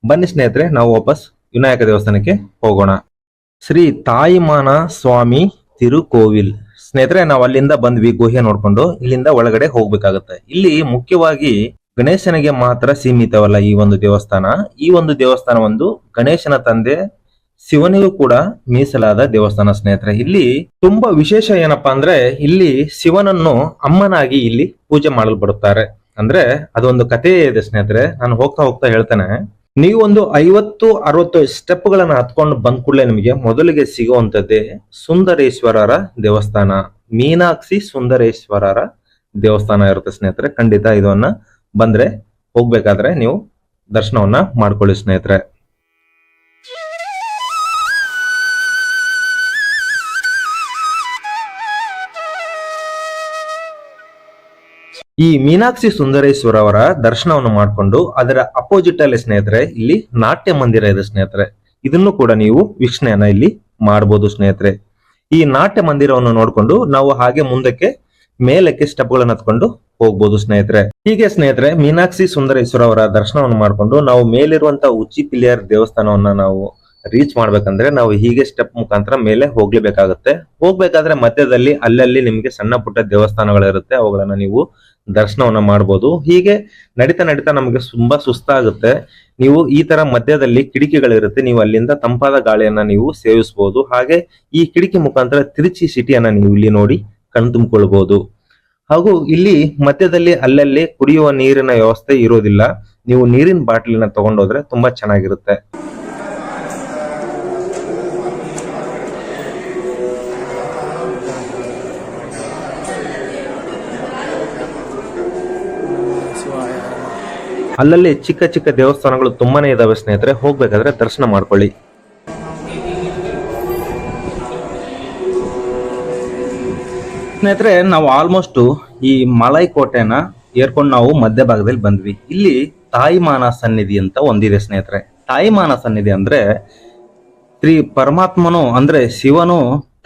ಬನ್ನಿ ಸ್ನೇಹಿತರೆ, ನಾವು ವಾಪಸ್ ವಿನಾಯಕ ದೇವಸ್ಥಾನಕ್ಕೆ ಹೋಗೋಣ. ಶ್ರೀ ತಾಯಿಮಾನ ಸ್ವಾಮಿ ತಿರುಕೋವಿಲ್ ಸ್ನೇಹಿತರೆ, ನಾವು ಅಲ್ಲಿಂದ ಬಂದ್ವಿ ಗುಹೆ ನೋಡ್ಕೊಂಡು. ಇಲ್ಲಿಂದ ಒಳಗಡೆ ಹೋಗ್ಬೇಕಾಗತ್ತೆ. ಇಲ್ಲಿ ಮುಖ್ಯವಾಗಿ ಗಣೇಶನಿಗೆ ಮಾತ್ರ ಸೀಮಿತವಲ್ಲ ಈ ಒಂದು ದೇವಸ್ಥಾನ. ಈ ಒಂದು ದೇವಸ್ಥಾನ ಒಂದು ಗಣೇಶನ ತಂದೆ ಶಿವನಿಗೂ ಕೂಡ ಮೀಸಲಾದ ದೇವಸ್ಥಾನ ಸ್ನೇಹಿತರೆ. ಇಲ್ಲಿ ತುಂಬಾ ವಿಶೇಷ ಏನಪ್ಪಾ ಅಂದ್ರೆ, ಇಲ್ಲಿ ಶಿವನನ್ನು ಅಮ್ಮನಾಗಿ ಇಲ್ಲಿ ಪೂಜೆ ಮಾಡಲ್ಪಡುತ್ತಾರೆ. ಅಂದ್ರೆ ಅದೊಂದು ಕಥೆ ಇದೆ ಸ್ನೇಹಿತರೆ. ನಾನು ಹೋಗ್ತಾ ಹೋಗ್ತಾ ಹೇಳ್ತೇನೆ. ನೀವು ಒಂದು 50-60 ಸ್ಟೆಪ್ ಗಳನ್ನ ಹತ್ಕೊಂಡು ಬಂದ್ ಕೂಡಲೇ ನಿಮಗೆ ಮೊದಲಿಗೆ ಸಿಗುವಂತದ್ದೇ ಸುಂದರೇಶ್ವರರ ದೇವಸ್ಥಾನ. ಮೀನಾಕ್ಷಿ ಸುಂದರೇಶ್ವರರ ದೇವಸ್ಥಾನ ಇರುತ್ತೆ ಸ್ನೇಹಿತರೆ. ಖಂಡಿತ ಇದನ್ನ ಬಂದ್ರೆ ಹೋಗ್ಬೇಕಾದ್ರೆ ನೀವು ದರ್ಶನವನ್ನ ಮಾಡ್ಕೊಳ್ಳಿ ಸ್ನೇಹಿತರೆ. ಈ ಮೀನಾಕ್ಷಿ ಸುಂದರೇಶ್ವರ ಅವರ ದರ್ಶನವನ್ನು ಮಾಡಿಕೊಂಡು ಅದರ ಅಪೋಸಿಟ್ ಅಲ್ಲಿ ಸ್ನೇಹಿತರೆ ಇಲ್ಲಿ ನಾಟ್ಯ ಮಂದಿರ ಇದೆ ಸ್ನೇಹಿತರೆ. ಇದನ್ನು ಕೂಡ ನೀವು ವೀಕ್ಷಣೆಯನ್ನ ಇಲ್ಲಿ ಮಾಡಬಹುದು ಸ್ನೇಹಿತರೆ. ಈ ನಾಟ್ಯ ಮಂದಿರವನ್ನು ನೋಡ್ಕೊಂಡು ನಾವು ಹಾಗೆ ಮುಂದಕ್ಕೆ ಮೇಲಕ್ಕೆ ಸ್ಟೆಪ್ ಗಳನ್ನ ಹತ್ಕೊಂಡು ಹೋಗ್ಬೋದು ಸ್ನೇಹಿತರೆ. ಹೀಗೆ ಸ್ನೇಹಿತರೆ ಮೀನಾಕ್ಷಿ ಸುಂದರೇಶ್ವರ ಅವರ ದರ್ಶನವನ್ನು ಮಾಡಿಕೊಂಡು ನಾವು ಮೇಲಿರುವಂತಹ ಉಚ್ಚಿಪಿಲ್ಲಿಯಾರ್ ದೇವಸ್ಥಾನವನ್ನ ನಾವು ರೀಚ್ ಮಾಡ್ಬೇಕಂದ್ರೆ ನಾವು ಹೀಗೆ ಸ್ಟೆಪ್ ಮುಖಾಂತರ ಮೇಲೆ ಹೋಗ್ಲೇಬೇಕಾಗುತ್ತೆ. ಹೋಗ್ಬೇಕಾದ್ರೆ ಮಧ್ಯದಲ್ಲಿ ಅಲ್ಲಲ್ಲಿ ನಿಮ್ಗೆ ಸಣ್ಣ ಪುಟ್ಟ ದೇವಸ್ಥಾನಗಳಿರುತ್ತೆ, ಅವುಗಳನ್ನ ನೀವು ದರ್ಶನವನ್ನ ಮಾಡ್ಬೋದು. ಹೀಗೆ ನಡಿತಾ ನಡಿತಾ ನಮಗೆ ತುಂಬಾ ಸುಸ್ತಾಗುತ್ತೆ. ನೀವು ಈ ತರ ಮಧ್ಯದಲ್ಲಿ ಕಿಟಕಿಗಳಿರುತ್ತೆ, ನೀವು ಅಲ್ಲಿಂದ ತಂಪಾದ ಗಾಳಿಯನ್ನ ನೀವು ಸೇವಿಸಬಹುದು. ಹಾಗೆ ಈ ಕಿಟಕಿ ಮುಖಾಂತರ ತಿರುಚಿ ಸಿಟಿಯನ್ನ ನೀವು ಇಲ್ಲಿ ನೋಡಿ ಕಣ್ತುಂಬಿಕೊಳ್ಬಹುದು. ಹಾಗೂ ಇಲ್ಲಿ ಮಧ್ಯದಲ್ಲಿ ಅಲ್ಲಲ್ಲಿ ಕುಡಿಯುವ ನೀರಿನ ವ್ಯವಸ್ಥೆ ಇರೋದಿಲ್ಲ. ನೀವು ನೀರಿನ ಬಾಟಲಿನ ತಗೊಂಡೋದ್ರೆ ತುಂಬಾ ಚೆನ್ನಾಗಿರುತ್ತೆ. ಅಲ್ಲಲ್ಲಿ ಚಿಕ್ಕ ಚಿಕ್ಕ ದೇವಸ್ಥಾನಗಳು ತುಂಬಾನೇ ಇದಾವೆ ಸ್ನೇಹಿತರೆ, ಹೋಗ್ಬೇಕಾದ್ರೆ ದರ್ಶನ ಮಾಡ್ಕೊಳ್ಳಿ. ಸ್ನೇಹಿತರೆ, ನಾವು ಆಲ್ಮೋಸ್ಟ್ ಈ ಮಲೈ ಕೋಟೆನ ಏರ್ಕೊಂಡು ನಾವು ಮಧ್ಯಭಾಗದಲ್ಲಿ ಬಂದ್ವಿ. ಇಲ್ಲಿ ತಾಯಿಮಾನ ಸನ್ನಿಧಿ ಅಂತ ಒಂದಿದೆ ಸ್ನೇಹಿತರೆ. ತಾಯಿಮಾನ ಸನ್ನಿಧಿ ಅಂದ್ರೆ ಶ್ರೀ ಪರಮಾತ್ಮನು ಅಂದ್ರೆ ಶಿವನು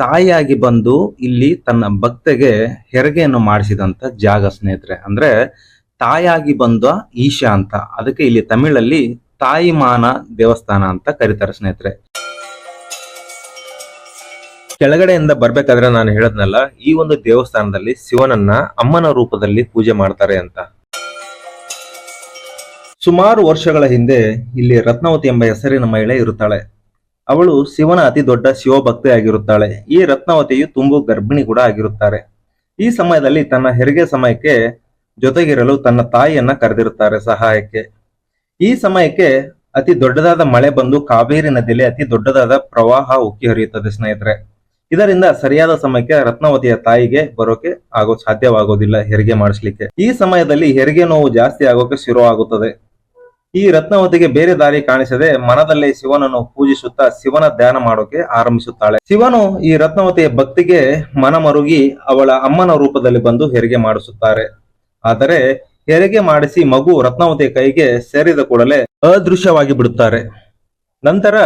ತಾಯಿಯಾಗಿ ಬಂದು ಇಲ್ಲಿ ತನ್ನ ಭಕ್ತೆಗೆ ಹೆರಿಗೆಯನ್ನು ಮಾಡಿಸಿದಂತ ಜಾಗ ಸ್ನೇಹಿತರೆ. ಅಂದ್ರೆ ತಾಯಾಗಿ ಬಂದ ಈಶಾ ಅಂತ, ಅದಕ್ಕೆ ಇಲ್ಲಿ ತಮಿಳಲ್ಲಿ ತಾಯಿಮಾನ ದೇವಸ್ಥಾನ ಅಂತ ಕರೀತಾರೆ ಸ್ನೇಹಿತರೆ. ಕೆಳಗಡೆಯಿಂದ ಬರ್ಬೇಕಾದ್ರೆ ನಾನು ಹೇಳದ್ನಲ್ಲ, ಈ ಒಂದು ದೇವಸ್ಥಾನದಲ್ಲಿ ಶಿವನನ್ನ ಅಮ್ಮನ ರೂಪದಲ್ಲಿ ಪೂಜೆ ಮಾಡ್ತಾರೆ ಅಂತ. ಸುಮಾರು ವರ್ಷಗಳ ಹಿಂದೆ ಇಲ್ಲಿ ರತ್ನಾವತಿ ಎಂಬ ಹೆಸರಿನ ಮಹಿಳೆ ಇರುತ್ತಾಳೆ. ಅವಳು ಶಿವನ ಅತಿ ದೊಡ್ಡ ಶಿವಭಕ್ತಿ ಆಗಿರುತ್ತಾಳೆ. ಈ ರತ್ನಾವತಿಯು ತುಂಬು ಗರ್ಭಿಣಿ ಕೂಡ ಆಗಿರುತ್ತಾರೆ. ಈ ಸಮಯದಲ್ಲಿ ತನ್ನ ಹೆರಿಗೆ ಸಮಯಕ್ಕೆ ಜೊತೆಗಿರಲು ತನ್ನ ತಾಯಿಯನ್ನ ಕರೆದಿರುತ್ತಾರೆ ಸಹಾಯಕ್ಕೆ. ಈ ಸಮಯಕ್ಕೆ ಅತಿ ದೊಡ್ಡದಾದ ಮಳೆ ಬಂದು ಕಾವೇರಿ ನದಿಯಲ್ಲಿ ಅತಿ ದೊಡ್ಡದಾದ ಪ್ರವಾಹ ಉಕ್ಕಿ ಹರಿಯುತ್ತದೆ ಸ್ನೇಹಿತರೆ. ಇದರಿಂದ ಸರಿಯಾದ ಸಮಯಕ್ಕೆ ರತ್ನಾವತಿಯ ತಾಯಿಗೆ ಬರೋಕೆ ಸಾಧ್ಯವಾಗೋದಿಲ್ಲ ಹೆರಿಗೆ ಮಾಡಿಸ್ಲಿಕ್ಕೆ. ಈ ಸಮಯದಲ್ಲಿ ಹೆರಿಗೆ ನೋವು ಜಾಸ್ತಿ ಆಗೋಕೆ ಶುರು ಆಗುತ್ತದೆ. ಈ ರತ್ನಾವತಿಗೆ ಬೇರೆ ದಾರಿ ಕಾಣಿಸದೆ ಮನದಲ್ಲೇ ಶಿವನನ್ನು ಪೂಜಿಸುತ್ತಾ ಶಿವನ ಧ್ಯಾನ ಮಾಡೋಕೆ ಆರಂಭಿಸುತ್ತಾಳೆ. ಶಿವನು ಈ ರತ್ನಾವತಿಯ ಭಕ್ತಿಗೆ ಮನಮರುಗಿ ಅವಳ ಅಮ್ಮನ ರೂಪದಲ್ಲಿ ಬಂದು ಹೆರಿಗೆ ಮಾಡಿಸುತ್ತಾರೆ. ಆದರೆ ಹೆರಿಗೆ ಮಾಡಿಸಿ ಮಗು ರತ್ನಾವತಿಯ ಕೈಗೆ ಸೇರಿದ ಕೂಡಲೇ ಅದೃಶ್ಯವಾಗಿ ಬಿಡುತ್ತಾರೆ. ನಂತರ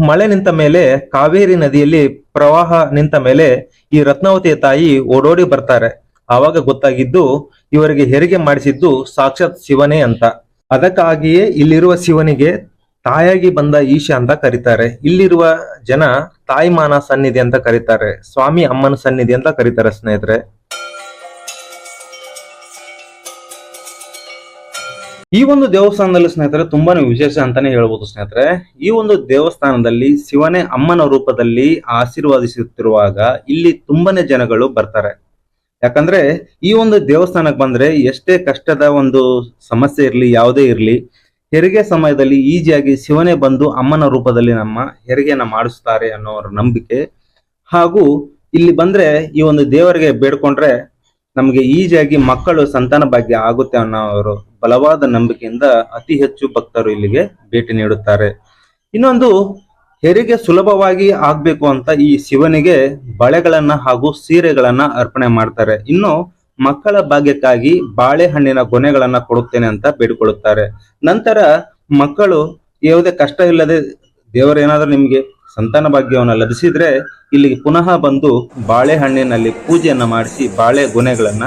ಮಳೆ ನಿಂತ ಮೇಲೆ ಕಾವೇರಿ ನದಿಯಲ್ಲಿ ಪ್ರವಾಹ ನಿಂತ ಮೇಲೆ ಈ ರತ್ನಾವತಿಯ ತಾಯಿ ಓಡೋಡಿ ಬರ್ತಾರೆ. ಆವಾಗ ಗೊತ್ತಾಗಿದ್ದು ಇವರಿಗೆ ಹೆರಿಗೆ ಮಾಡಿಸಿದ್ದು ಸಾಕ್ಷಾತ್ ಶಿವನೇ ಅಂತ. ಅದಕ್ಕಾಗಿಯೇ ಇಲ್ಲಿರುವ ಶಿವನಿಗೆ ತಾಯಾಗಿ ಬಂದ ಈಶಾ ಅಂತ ಕರೀತಾರೆ. ಇಲ್ಲಿರುವ ಜನ ತಾಯಿಮಾನ ಸನ್ನಿಧಿ ಅಂತ ಕರೀತಾರೆ, ಸ್ವಾಮಿ ಅಮ್ಮನ ಸನ್ನಿಧಿ ಅಂತ ಕರೀತಾರೆ ಸ್ನೇಹಿತರೆ. ಈ ಒಂದು ದೇವಸ್ಥಾನದಲ್ಲಿ ಸ್ನೇಹಿತರೆ ತುಂಬಾನೇ ವಿಶೇಷ ಅಂತಾನೆ ಹೇಳ್ಬೋದು ಸ್ನೇಹಿತರೆ. ಈ ಒಂದು ದೇವಸ್ಥಾನದಲ್ಲಿ ಶಿವನೇ ಅಮ್ಮನ ರೂಪದಲ್ಲಿ ಆಶೀರ್ವಾದಿಸುತ್ತಿರುವಾಗ ಇಲ್ಲಿ ತುಂಬಾನೇ ಜನಗಳು ಬರ್ತಾರೆ. ಯಾಕಂದ್ರೆ ಈ ಒಂದು ದೇವಸ್ಥಾನಕ್ಕೆ ಬಂದ್ರೆ ಎಷ್ಟೇ ಕಷ್ಟದ ಒಂದು ಸಮಸ್ಯೆ ಇರ್ಲಿ, ಯಾವುದೇ ಇರ್ಲಿ, ಹೆರಿಗೆ ಸಮಯದಲ್ಲಿ ಈಜಿಯಾಗಿ ಶಿವನೇ ಬಂದು ಅಮ್ಮನ ರೂಪದಲ್ಲಿ ನಮ್ಮ ಹೆರಿಗೆಯನ್ನ ಮಾಡಿಸ್ತಾರೆ ಅನ್ನೋ ನಂಬಿಕೆ. ಹಾಗೂ ಇಲ್ಲಿ ಬಂದ್ರೆ ಈ ಒಂದು ದೇವರಿಗೆ ಬೇಡ್ಕೊಂಡ್ರೆ ನಮಗೆ ಈಜಿಯಾಗಿ ಮಕ್ಕಳು ಸಂತಾನ ಭಾಗ್ಯ ಆಗುತ್ತೆ ಅನ್ನೋ ಬಲವಾದ ನಂಬಿಕೆಯಿಂದ ಅತಿ ಹೆಚ್ಚು ಭಕ್ತರು ಇಲ್ಲಿಗೆ ಭೇಟಿ ನೀಡುತ್ತಾರೆ. ಇನ್ನೊಂದು, ಹೆರಿಗೆ ಸುಲಭವಾಗಿ ಆಗ್ಬೇಕು ಅಂತ ಈ ಶಿವನಿಗೆ ಬಳೆಗಳನ್ನ ಹಾಗೂ ಸೀರೆಗಳನ್ನ ಅರ್ಪಣೆ ಮಾಡ್ತಾರೆ. ಇನ್ನು ಮಕ್ಕಳ ಭಾಗ್ಯಕ್ಕಾಗಿ ಬಾಳೆಹಣ್ಣಿನ ಗೊನೆಗಳನ್ನ ಕೊಡುತ್ತೇನೆ ಅಂತ ಬೇಡಿಕೊಳ್ಳುತ್ತಾರೆ. ನಂತರ ಮಕ್ಕಳು ಯಾವುದೇ ಕಷ್ಟ ಇಲ್ಲದೆ ದೇವರೇನಾದ್ರೂ ನಿಮ್ಗೆ ಸಂತಾನ ಭಾಗ್ಯವನ್ನು ಲಭಿಸಿದ್ರೆ ಇಲ್ಲಿಗೆ ಪುನಃ ಬಂದು ಬಾಳೆಹಣ್ಣಿನಲ್ಲಿ ಪೂಜೆಯನ್ನ ಮಾಡಿಸಿ ಬಾಳೆ ಗೊನೆಗಳನ್ನ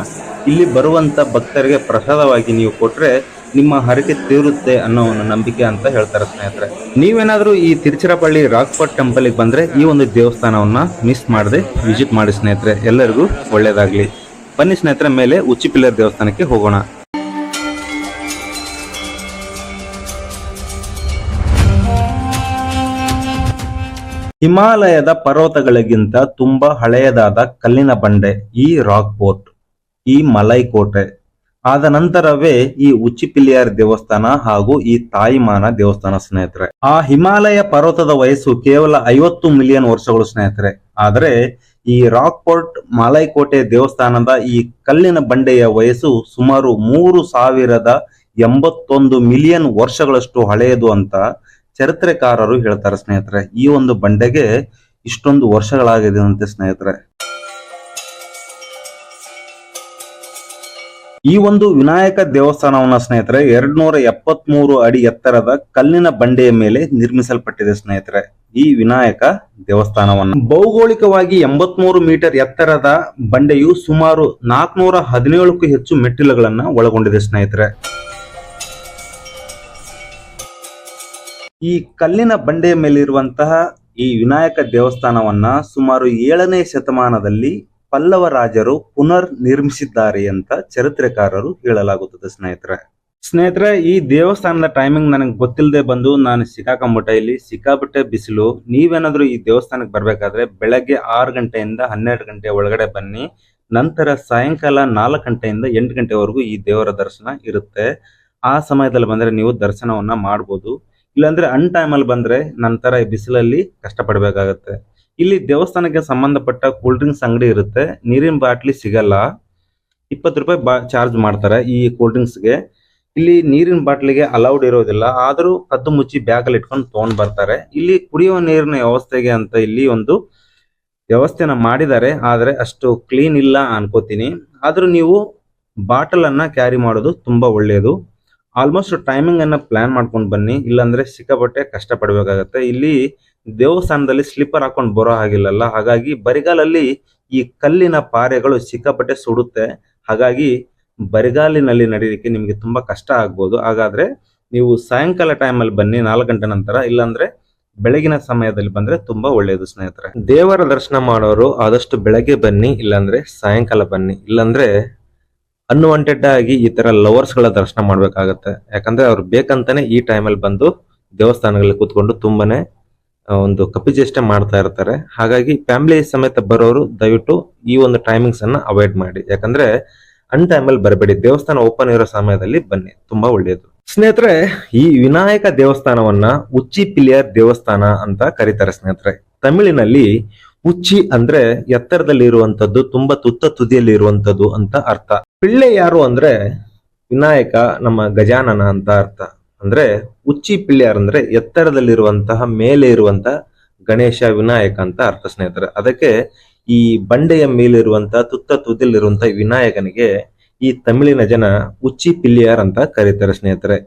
ಇಲ್ಲಿ ಬರುವಂತ ಭಕ್ತರಿಗೆ ಪ್ರಸಾದವಾಗಿ ನೀವು ಕೊಟ್ರೆ ನಿಮ್ಮ ಹರಕೆ ತೀರುತ್ತೆ ಅನ್ನೋ ಒಂದು ನಂಬಿಕೆ ಅಂತ ಹೇಳ್ತಾರೆ ಸ್ನೇಹಿತರೆ. ನೀವೇನಾದ್ರೂ ಈ ತಿರುಚಿರಪಳ್ಳಿ ರಾಕ್ಫೋರ್ಟ್ ಟೆಂಪಲ್ ಗೆ ಬಂದ್ರೆ ಈ ಒಂದು ದೇವಸ್ಥಾನವನ್ನ ಮಿಸ್ ಮಾಡದೆ ವಿಸಿಟ್ ಮಾಡಿ ಸ್ನೇಹಿತರೆ. ಎಲ್ಲರಿಗೂ ಒಳ್ಳೇದಾಗ್ಲಿ. ಬನ್ನಿ ಸ್ನೇಹಿತರೆ, ಮೇಲೆ ಉಚ್ಚಿಪಿಲ್ಲರ್ ದೇವಸ್ಥಾನಕ್ಕೆ ಹೋಗೋಣ. ಹಿಮಾಲಯದ ಪರ್ವತಗಳಿಗಿಂತ ತುಂಬಾ ಹಳೆಯದಾದ ಕಲ್ಲಿನ ಬಂಡೆ ಈ ರಾಕ್ ಫೋರ್ಟ್, ಈ ಮಲೈ ಕೋಟೆ. ಆದ ನಂತರವೇ ಈ ಉಚ್ಚಿಪಿಲ್ಲಿಯರ್ ದೇವಸ್ಥಾನ ಹಾಗೂ ಈ ತಾಯಿಮಾನ ದೇವಸ್ಥಾನ ಸ್ನೇಹಿತರೆ. ಆ ಹಿಮಾಲಯ ಪರ್ವತದ ವಯಸ್ಸು ಕೇವಲ 50 ಮಿಲಿಯನ್ ವರ್ಷಗಳು ಸ್ನೇಹಿತರೆ. ಆದರೆ ಈ ರಾಕ್ ಫೋರ್ಟ್ ಮಲೈ ಕೋಟೆ ದೇವಸ್ಥಾನದ ಈ ಕಲ್ಲಿನ ಬಂಡೆಯ ವಯಸ್ಸು ಸುಮಾರು 3081 ಮಿಲಿಯನ್ ವರ್ಷಗಳಷ್ಟು ಹಳೆಯದು ಅಂತ ಚರಿತ್ರೆಕಾರರು ಹೇಳ್ತಾರೆ ಸ್ನೇಹಿತರೆ. ಈ ಒಂದು ಬಂಡೆಗೆ ಇಷ್ಟೊಂದು ವರ್ಷಗಳಾಗಿದೆ ಅಂತೆ ಸ್ನೇಹಿತರೆ. ಈ ಒಂದು ವಿನಾಯಕ ದೇವಸ್ಥಾನವನ್ನ ಸ್ನೇಹಿತರೆ 273 ಅಡಿ ಎತ್ತರದ ಕಲ್ಲಿನ ಬಂಡೆಯ ಮೇಲೆ ನಿರ್ಮಿಸಲ್ಪಟ್ಟಿದೆ ಸ್ನೇಹಿತರೆ. ಈ ವಿನಾಯಕ ದೇವಸ್ಥಾನವನ್ನ ಭೌಗೋಳಿಕವಾಗಿ 83 ಮೀಟರ್ ಎತ್ತರದ ಬಂಡೆಯು ಸುಮಾರು 417ಕ್ಕೂ ಹೆಚ್ಚು ಮೆಟ್ಟಿಲುಗಳನ್ನ ಒಳಗೊಂಡಿದೆ ಸ್ನೇಹಿತರೆ. ಈ ಕಲ್ಲಿನ ಬಂಡೆಯ ಮೇಲಿರುವಂತಹ ಈ ವಿನಾಯಕ ದೇವಸ್ಥಾನವನ್ನ ಸುಮಾರು 7ನೇ ಶತಮಾನದಲ್ಲಿ ಪಲ್ಲವ ರಾಜರು ಪುನರ್ ನಿರ್ಮಿಸಿದ್ದಾರೆ ಅಂತ ಚರಿತ್ರೆಕಾರರು ಹೇಳಲಾಗುತ್ತದೆ ಸ್ನೇಹಿತರೆ ಈ ದೇವಸ್ಥಾನದ ಟೈಮಿಂಗ್ ನನಗೆ ಗೊತ್ತಿಲ್ಲದೆ ಬಂದು ನಾನು ಸಿಕ್ಕಾಕೊಂಡ್ಬಿಟ್ಟೆ. ಇಲ್ಲಿ ಸಿಕ್ಕಾಬಿಟ್ಟೆ ಬಿಸಿಲು. ನೀವೇನಾದ್ರೂ ಈ ದೇವಸ್ಥಾನಕ್ಕೆ ಬರ್ಬೇಕಾದ್ರೆ ಬೆಳಗ್ಗೆ 6 ಗಂಟೆಯಿಂದ 12 ಗಂಟೆ ಒಳಗಡೆ ಬನ್ನಿ. ನಂತರ ಸಾಯಂಕಾಲ 4 ಗಂಟೆಯಿಂದ 8 ಗಂಟೆವರೆಗೂ ಈ ದೇವರ ದರ್ಶನ ಇರುತ್ತೆ. ಆ ಸಮಯದಲ್ಲಿ ಬಂದ್ರೆ ನೀವು ದರ್ಶನವನ್ನ ಮಾಡ್ಬೋದು. ಇಲ್ಲಾಂದ್ರೆ ಅನ್ ಟೈಮಲ್ಲಿ ಬಂದ್ರೆ ನಂತರ ಈ ಬಿಸಿಲಲ್ಲಿ ಕಷ್ಟಪಡ್ಬೇಕಾಗತ್ತೆ. ಇಲ್ಲಿ ದೇವಸ್ಥಾನಕ್ಕೆ ಸಂಬಂಧಪಟ್ಟ ಕೂಲ್ ಡ್ರಿಂಕ್ಸ್ ಅಂಗಡಿ ಇರುತ್ತೆ. ನೀರಿನ ಬಾಟ್ಲಿ ಸಿಗಲ್ಲ, 20 ರೂಪಾಯಿ ಚಾರ್ಜ್ ಮಾಡ್ತಾರೆ ಈ ಕೂಲ್ ಡ್ರಿಂಕ್ಸ್ಗೆ. ಇಲ್ಲಿ ನೀರಿನ ಬಾಟ್ಲಿಗೆ ಅಲೌಡ್ ಇರೋದಿಲ್ಲ, ಆದರೂ ಕದ್ದು ಮುಚ್ಚಿ ಬ್ಯಾಗಲ್ಲಿ ಇಟ್ಕೊಂಡು ತಗೊಂಡ್ ಬರ್ತಾರೆ. ಇಲ್ಲಿ ಕುಡಿಯುವ ನೀರಿನ ವ್ಯವಸ್ಥೆಗೆ ಅಂತ ಇಲ್ಲಿ ಒಂದು ವ್ಯವಸ್ಥೆನ ಮಾಡಿದ್ದಾರೆ, ಆದ್ರೆ ಅಷ್ಟು ಕ್ಲೀನ್ ಇಲ್ಲ ಅನ್ಕೋತೀನಿ. ಆದ್ರೂ ನೀವು ಬಾಟಲ್ ಅನ್ನ ಕ್ಯಾರಿ ಮಾಡೋದು ತುಂಬಾ ಒಳ್ಳೆಯದು. ಆಲ್ಮೋಸ್ಟ್ ಟೈಮಿಂಗ್ ಅನ್ನ ಪ್ಲಾನ್ ಮಾಡ್ಕೊಂಡು ಬನ್ನಿ, ಇಲ್ಲಾಂದ್ರೆ ಸಿಕ್ಕಾಪಟ್ಟೆ ಕಷ್ಟ ಪಡ್ಬೇಕಾಗತ್ತೆ. ಇಲ್ಲಿ ದೇವಸ್ಥಾನದಲ್ಲಿ ಸ್ಲಿಪ್ಪರ್ ಹಾಕೊಂಡು ಬರೋ ಹಾಗಿಲ್ಲಲ್ಲ, ಹಾಗಾಗಿ ಬರಿಗಾಲಲ್ಲಿ ಈ ಕಲ್ಲಿನ ಪಾರೆಗಳು ಸಿಕ್ಕಾಪಟ್ಟೆ ಸುಡುತ್ತೆ. ಹಾಗಾಗಿ ಬರಿಗಾಲಿನಲ್ಲಿ ನಡೀಲಿಕ್ಕೆ ನಿಮಗೆ ತುಂಬಾ ಕಷ್ಟ ಆಗ್ಬೋದು. ಹಾಗಾದ್ರೆ ನೀವು ಸಾಯಂಕಾಲ ಟೈಮಲ್ಲಿ ಬನ್ನಿ 4 ಗಂಟೆ ನಂತರ, ಇಲ್ಲಾಂದ್ರೆ ಬೆಳಗಿನ ಸಮಯದಲ್ಲಿ ಬಂದ್ರೆ ತುಂಬಾ ಒಳ್ಳೆಯದು ಸ್ನೇಹಿತರೆ. ದೇವರ ದರ್ಶನ ಮಾಡೋರು ಆದಷ್ಟು ಬೆಳಗ್ಗೆ ಬನ್ನಿ, ಇಲ್ಲಾಂದ್ರೆ ಸಾಯಂಕಾಲ ಬನ್ನಿ. ಇಲ್ಲಾಂದ್ರೆ ಅನ್ವಾಂಟೆಡ್ ಆಗಿ ಈ ತರ ಲವರ್ಸ್ ಗಳ ದರ್ಶನ ಮಾಡ್ಬೇಕಾಗತ್ತೆ. ಯಾಕಂದ್ರೆ ಅವ್ರು ಬೇಕಂತಾನೆ ಈ ಟೈಮಲ್ಲಿ ಬಂದು ದೇವಸ್ಥಾನಗಳಲ್ಲಿ ಕೂತ್ಕೊಂಡು ತುಂಬಾನೇ ಒಂದು ಕಪಿಚೇಷ್ಟೆ ಮಾಡ್ತಾ ಇರ್ತಾರೆ. ಹಾಗಾಗಿ ಫ್ಯಾಮಿಲಿ ಸಮೇತ ಬರೋರು ದಯವಿಟ್ಟು ಈ ಒಂದು ಟೈಮಿಂಗ್ಸ್ ಅನ್ನ ಅವಾಯ್ಡ್ ಮಾಡಿ. ಯಾಕಂದ್ರೆ ಅನ್ ಟೈಮಲ್ಲಿ ಬರಬೇಡಿ, ದೇವಸ್ಥಾನ ಓಪನ್ ಇರೋ ಸಮಯದಲ್ಲಿ ಬನ್ನಿ, ತುಂಬಾ ಒಳ್ಳೆಯದು. ಸ್ನೇಹಿತರೆ, ಈ ವಿನಾಯಕ ದೇವಸ್ಥಾನವನ್ನ ಉಚ್ಚಿ ಪಿಲ್ಲಿಯರ್ ದೇವಸ್ಥಾನ ಅಂತ ಕರೀತಾರೆ ಸ್ನೇಹಿತರೆ. ತಮಿಳಿನಲ್ಲಿ ಉಚ್ಚಿ ಅಂದ್ರೆ ಎತ್ತರದಲ್ಲಿ ಇರುವಂತದ್ದು, ತುಂಬಾ ತುತ್ತ ತುದಿಯಲ್ಲಿ ಇರುವಂತದ್ದು ಅಂತ ಅರ್ಥ. ಪಿಳ್ಳೆ ಯಾರು ಅಂದ್ರೆ ವಿನಾಯಕ, ನಮ್ಮ ಗಜಾನನ ಅಂತ ಅರ್ಥ. ಅಂದ್ರೆ ಉಚ್ಚಿ ಪಿಳ್ಳ್ಯಾರ್ ಅಂದ್ರೆ ಎತ್ತರದಲ್ಲಿರುವಂತಹ ಮೇಲೆ ಇರುವಂತಹ ಗಣೇಶ ವಿನಾಯಕ ಅಂತ ಅರ್ಥ ಸ್ನೇಹಿತರೆ. ಅದಕ್ಕೆ ಈ ಬಂಡೆಯ ಮೇಲಿರುವಂತಹ ತುತ್ತ ತುದಿಲಿರುವಂತಹ ವಿನಾಯಕನಿಗೆ ಈ ತಮಿಳಿನ ಜನ ಉಚ್ಚಿ ಪಿಲ್ಲಿಯರ್ ಅಂತ ಕರೀತಾರೆ ಸ್ನೇಹಿತರೆ.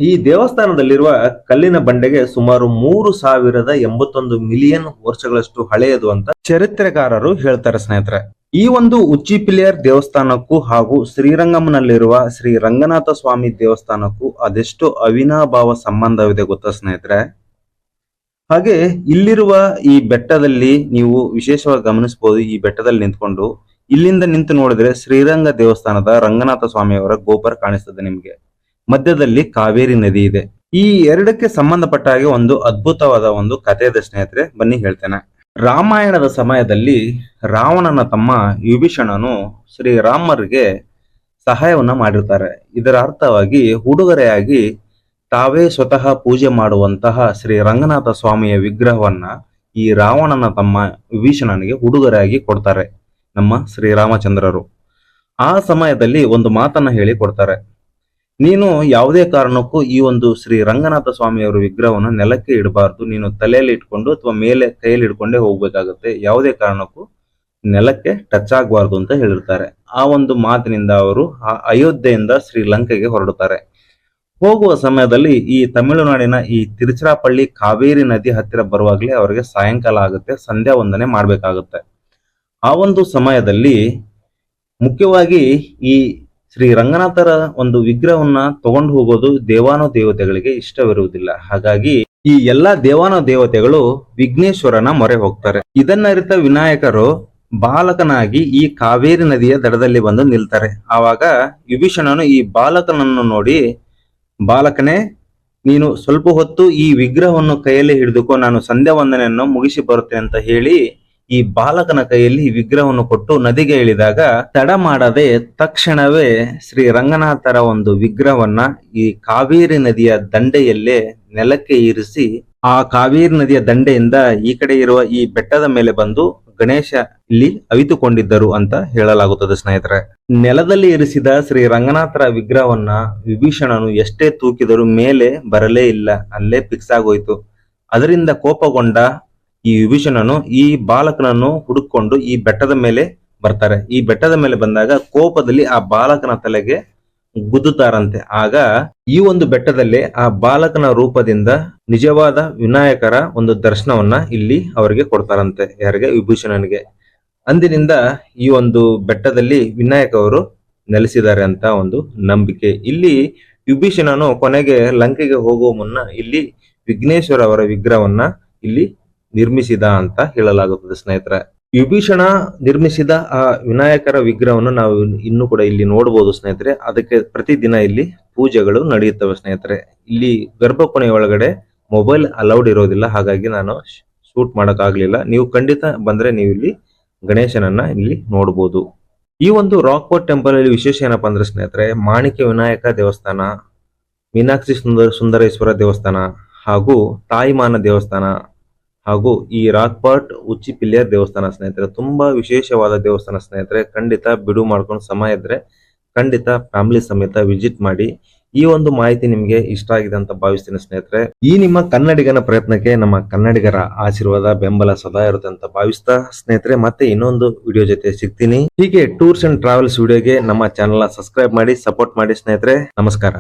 ಈ ದೇವಸ್ಥಾನದಲ್ಲಿರುವ ಕಲ್ಲಿನ ಬಂಡೆಗೆ ಸುಮಾರು 3081 ಮಿಲಿಯನ್ ವರ್ಷಗಳಷ್ಟು ಹಳೆಯದು ಅಂತ ಚರಿತ್ರೆಕಾರರು ಹೇಳ್ತಾರೆ ಸ್ನೇಹಿತರೆ. ಈ ಒಂದು ಉಚ್ಚಿ ಪಿಲ್ಲಿಯರ್ ದೇವಸ್ಥಾನಕ್ಕೂ ಹಾಗೂ ಶ್ರೀರಂಗಂನಲ್ಲಿರುವ ಶ್ರೀ ರಂಗನಾಥ ಸ್ವಾಮಿ ದೇವಸ್ಥಾನಕ್ಕೂ ಅದೆಷ್ಟು ಅವಿನಾಭಾವ ಸಂಬಂಧವಿದೆ ಗೊತ್ತಾ ಸ್ನೇಹಿತರೆ. ಹಾಗೆ ಇಲ್ಲಿರುವ ಈ ಬೆಟ್ಟದಲ್ಲಿ ನೀವು ವಿಶೇಷವಾಗಿ ಗಮನಿಸಬಹುದು. ಈ ಬೆಟ್ಟದಲ್ಲಿ ನಿಂತ್ಕೊಂಡು ಇಲ್ಲಿಂದ ನಿಂತು ನೋಡಿದ್ರೆ ಶ್ರೀರಂಗ ದೇವಸ್ಥಾನದ ರಂಗನಾಥ ಸ್ವಾಮಿಯವರ ಗೋಪುರ ಕಾಣಿಸ್ತದೆ ನಿಮ್ಗೆ. ಮಧ್ಯದಲ್ಲಿ ಕಾವೇರಿ ನದಿ ಇದೆ. ಈ ಎರಡಕ್ಕೆ ಸಂಬಂಧಪಟ್ಟ ಹಾಗೆ ಒಂದು ಅದ್ಭುತವಾದ ಒಂದು ಕಥೆ ಇದೆ ಸ್ನೇಹಿತರೆ, ಬನ್ನಿ ಹೇಳ್ತೇನೆ. ರಾಮಾಯಣದ ಸಮಯದಲ್ಲಿ ರಾವಣನ ತಮ್ಮ ವಿಭೀಷಣನು ಶ್ರೀರಾಮರಿಗೆ ಸಹಾಯವನ್ನ ಮಾಡಿರ್ತಾರೆ. ಇದರ ಅರ್ಥವಾಗಿ ಉಡುಗೊರೆಯಾಗಿ ತಾವೇ ಸ್ವತಃ ಪೂಜೆ ಮಾಡುವಂತಹ ಶ್ರೀ ರಂಗನಾಥ ಸ್ವಾಮಿಯ ವಿಗ್ರಹವನ್ನ ಈ ರಾವಣನ ತಮ್ಮ ವಿಭೀಷಣನಿಗೆ ಉಡುಗೊರೆಯಾಗಿ ಕೊಡ್ತಾರೆ ನಮ್ಮ ಶ್ರೀರಾಮಚಂದ್ರರು. ಆ ಸಮಯದಲ್ಲಿ ಒಂದು ಮಾತನ್ನ ಹೇಳಿ ಕೊಡ್ತಾರೆ, ನೀನು ಯಾವುದೇ ಕಾರಣಕ್ಕೂ ಈ ಒಂದು ಶ್ರೀ ರಂಗನಾಥ ಸ್ವಾಮಿಯವರ ವಿಗ್ರಹವನ್ನು ನೆಲಕ್ಕೆ ಇಡಬಾರ್ದು, ನೀನು ತಲೆಯಲ್ಲಿ ಇಟ್ಕೊಂಡು ಅಥವಾ ಮೇಲೆ ಕೈಯಲ್ಲಿ ಇಟ್ಕೊಂಡೇ ಹೋಗ್ಬೇಕಾಗತ್ತೆ, ಯಾವುದೇ ಕಾರಣಕ್ಕೂ ನೆಲಕ್ಕೆ ಟಚ್ ಆಗಬಾರ್ದು ಅಂತ ಹೇಳಿರ್ತಾರೆ. ಆ ಒಂದು ಮಾತಿನಿಂದ ಅವರು ಅಯೋಧ್ಯೆಯಿಂದ ಶ್ರೀಲಂಕೆಗೆ ಹೊರಡುತ್ತಾರೆ. ಹೋಗುವ ಸಮಯದಲ್ಲಿ ಈ ತಮಿಳುನಾಡಿನ ಈ ತಿರುಚಿರಾಪಳ್ಳಿ ಕಾವೇರಿ ನದಿ ಹತ್ತಿರ ಬರುವಾಗಲೇ ಅವರಿಗೆ ಸಾಯಂಕಾಲ ಆಗುತ್ತೆ, ಸಂಧ್ಯಾ ವಂದನೆ ಮಾಡ್ಬೇಕಾಗುತ್ತೆ. ಆ ಒಂದು ಸಮಯದಲ್ಲಿ ಮುಖ್ಯವಾಗಿ ಈ ಶ್ರೀ ರಂಗನಾಥರ ಒಂದು ವಿಗ್ರಹವನ್ನ ತಗೊಂಡು ಹೋಗೋದು ದೇವಾನು ದೇವತೆಗಳಿಗೆ ಇಷ್ಟವಿರುವುದಿಲ್ಲ. ಹಾಗಾಗಿ ಈ ಎಲ್ಲಾ ದೇವಾನು ದೇವತೆಗಳು ವಿಘ್ನೇಶ್ವರನ ಮೊರೆ ಹೋಗ್ತಾರೆ. ಇದನ್ನರಿತ ವಿನಾಯಕರು ಬಾಲಕನಾಗಿ ಈ ಕಾವೇರಿ ನದಿಯ ದಡದಲ್ಲಿ ಬಂದು ನಿಲ್ತಾರೆ. ಆವಾಗ ವಿಭೀಷಣನು ಈ ಬಾಲಕನನ್ನು ನೋಡಿ, ಬಾಲಕನೇ, ನೀನು ಸ್ವಲ್ಪ ಹೊತ್ತು ಈ ವಿಗ್ರಹವನ್ನು ಕೈಯಲ್ಲಿ ಹಿಡಿದುಕೋ, ನಾನು ಸಂಧ್ಯಾ ವಂದನೆಯನ್ನು ಮುಗಿಸಿ ಬರುತ್ತೇನೆ ಅಂತ ಹೇಳಿ ಈ ಬಾಲಕನ ಕೈಯಲ್ಲಿ ವಿಗ್ರಹವನ್ನು ಕೊಟ್ಟು ನದಿಗೆ ಇಳಿದಾಗ ತಡ ಮಾಡದೆ ತಕ್ಷಣವೇ ಶ್ರೀ ರಂಗನಾಥರ ಒಂದು ವಿಗ್ರಹವನ್ನ ಈ ಕಾವೇರಿ ನದಿಯ ದಂಡೆಯಲ್ಲೇ ನೆಲಕ್ಕೆ ಇರಿಸಿ ಆ ಕಾವೇರಿ ನದಿಯ ದಂಡೆಯಿಂದ ಈ ಕಡೆ ಇರುವ ಈ ಬೆಟ್ಟದ ಮೇಲೆ ಬಂದು ಗಣೇಶ ಇಲ್ಲಿ ಅವಿತುಕೊಂಡಿದ್ದರು ಅಂತ ಹೇಳಲಾಗುತ್ತದೆ ಸ್ನೇಹಿತರೆ. ನೆಲದಲ್ಲಿ ಇರಿಸಿದ ಶ್ರೀ ರಂಗನಾಥರ ವಿಗ್ರಹವನ್ನ ವಿಭೀಷಣನು ಎಷ್ಟೇ ತೂಕಿದರೂ ಮೇಲೆ ಬರಲೇ ಇಲ್ಲ, ಅಲ್ಲೇ ಫಿಕ್ಸ್ ಆಗೋಯ್ತು. ಅದರಿಂದ ಕೋಪಗೊಂಡ ಈ ವಿಭೀಷಣನು ಈ ಬಾಲಕನನ್ನು ಹುಡುಕೊಂಡು ಈ ಬೆಟ್ಟದ ಮೇಲೆ ಬರ್ತಾರೆ. ಈ ಬೆಟ್ಟದ ಮೇಲೆ ಬಂದಾಗ ಕೋಪದಲ್ಲಿ ಆ ಬಾಲಕನ ತಲೆಗೆ ಗುದ್ದುತ್ತಾರಂತೆ. ಆಗ ಈ ಒಂದು ಬೆಟ್ಟದಲ್ಲಿ ಆ ಬಾಲಕನ ರೂಪದಿಂದ ನಿಜವಾದ ವಿನಾಯಕರ ಒಂದು ದರ್ಶನವನ್ನ ಇಲ್ಲಿ ಅವರಿಗೆ ಕೊಡ್ತಾರಂತೆ. ಯಾರಿಗೆ? ವಿಭೂಷಣನಿಗೆ. ಅಂದಿನಿಂದ ಈ ಒಂದು ಬೆಟ್ಟದಲ್ಲಿ ವಿನಾಯಕ ಅವರು ನೆಲೆಸಿದ್ದಾರೆ ಅಂತ ಒಂದು ನಂಬಿಕೆ. ಇಲ್ಲಿ ವಿಭೀಷಣನು ಕೊನೆಗೆ ಲಂಕೆಗೆ ಹೋಗುವ ಮುನ್ನ ಇಲ್ಲಿ ವಿಘ್ನೇಶ್ವರ ಅವರ ವಿಗ್ರಹವನ್ನ ಇಲ್ಲಿ ನಿರ್ಮಿಸಿದ ಅಂತ ಹೇಳಲಾಗುತ್ತದೆ ಸ್ನೇಹಿತರೆ. ವಿಭೀಷಣ ನಿರ್ಮಿಸಿದ ಆ ವಿನಾಯಕರ ವಿಗ್ರಹವನ್ನು ನಾವು ಇನ್ನೂ ಕೂಡ ಇಲ್ಲಿ ನೋಡಬಹುದು ಸ್ನೇಹಿತರೆ. ಅದಕ್ಕೆ ಪ್ರತಿದಿನ ಇಲ್ಲಿ ಪೂಜೆಗಳು ನಡೆಯುತ್ತವೆ ಸ್ನೇಹಿತರೆ. ಇಲ್ಲಿ ಗರ್ಭಕೋಣೆ ಒಳಗಡೆ ಮೊಬೈಲ್ ಅಲೌಡ್ ಇರೋದಿಲ್ಲ, ಹಾಗಾಗಿ ನಾನು ಶೂಟ್ ಮಾಡಕ್ಕಾಗ್ಲಿಲ್ಲ. ನೀವು ಖಂಡಿತ ಬಂದ್ರೆ ನೀವು ಇಲ್ಲಿ ಗಣೇಶನನ್ನ ಇಲ್ಲಿ ನೋಡಬಹುದು. ಈ ಒಂದು ರಾಕ್ಫೋರ್ಟ್ ಟೆಂಪಲ್ ಅಲ್ಲಿ ವಿಶೇಷ ಏನಪ್ಪಾ ಅಂದ್ರೆ ಸ್ನೇಹಿತರೆ, ಮಾಣಿಕ್ಯ ವಿನಾಯಕ ದೇವಸ್ಥಾನ, ಮೀನಾಕ್ಷಿ ಸುಂದರೇಶ್ವರ ದೇವಸ್ಥಾನ ಹಾಗೂ ತಾಯಿಮಾನ ದೇವಸ್ಥಾನ ಹಾಗೂ ಈ ರಾಕ್ಫೋರ್ಟ್ ಉಚ್ಚಿ ಪಿಲ್ಲಿಯರ್ ದೇವಸ್ಥಾನ ಸ್ನೇಹಿತರೆ. ತುಂಬಾ ವಿಶೇಷವಾದ ದೇವಸ್ಥಾನ ಸ್ನೇಹಿತರೆ. ಖಂಡಿತ ಬಿಡು ಮಾಡ್ಕೊಂಡು ಸಮಯ ಇದ್ರೆ ಖಂಡಿತ ಫ್ಯಾಮಿಲಿ ಸಮೇತ ವಿಸಿಟ್ ಮಾಡಿ. ಈ ಒಂದು ಮಾಹಿತಿ ನಿಮಗೆ ಇಷ್ಟ ಆಗಿದೆ ಅಂತ ಭಾವಿಸ್ತೀನಿ ಸ್ನೇಹಿತರೆ. ಈ ನಿಮ್ಮ ಕನ್ನಡಿಗನ ಪ್ರಯತ್ನಕ್ಕೆ ನಮ್ಮ ಕನ್ನಡಿಗರ ಆಶೀರ್ವಾದ ಬೆಂಬಲ ಸದಾ ಇರುತ್ತೆ ಅಂತ ಭಾವಿಸ್ತಾ ಸ್ನೇಹಿತರೆ, ಮತ್ತೆ ಇನ್ನೊಂದು ವಿಡಿಯೋ ಜೊತೆ ಸಿಗ್ತೀನಿ. ಹೀಗೆ ಟೂರ್ಸ್ ಅಂಡ್ ಟ್ರಾವೆಲ್ಸ್ ವಿಡಿಯೋಗೆ ನಮ್ಮ ಚಾನೆಲ್ ಸಬ್ಸ್ಕ್ರೈಬ್ ಮಾಡಿ, ಸಪೋರ್ಟ್ ಮಾಡಿ ಸ್ನೇಹಿತರೆ. ನಮಸ್ಕಾರ.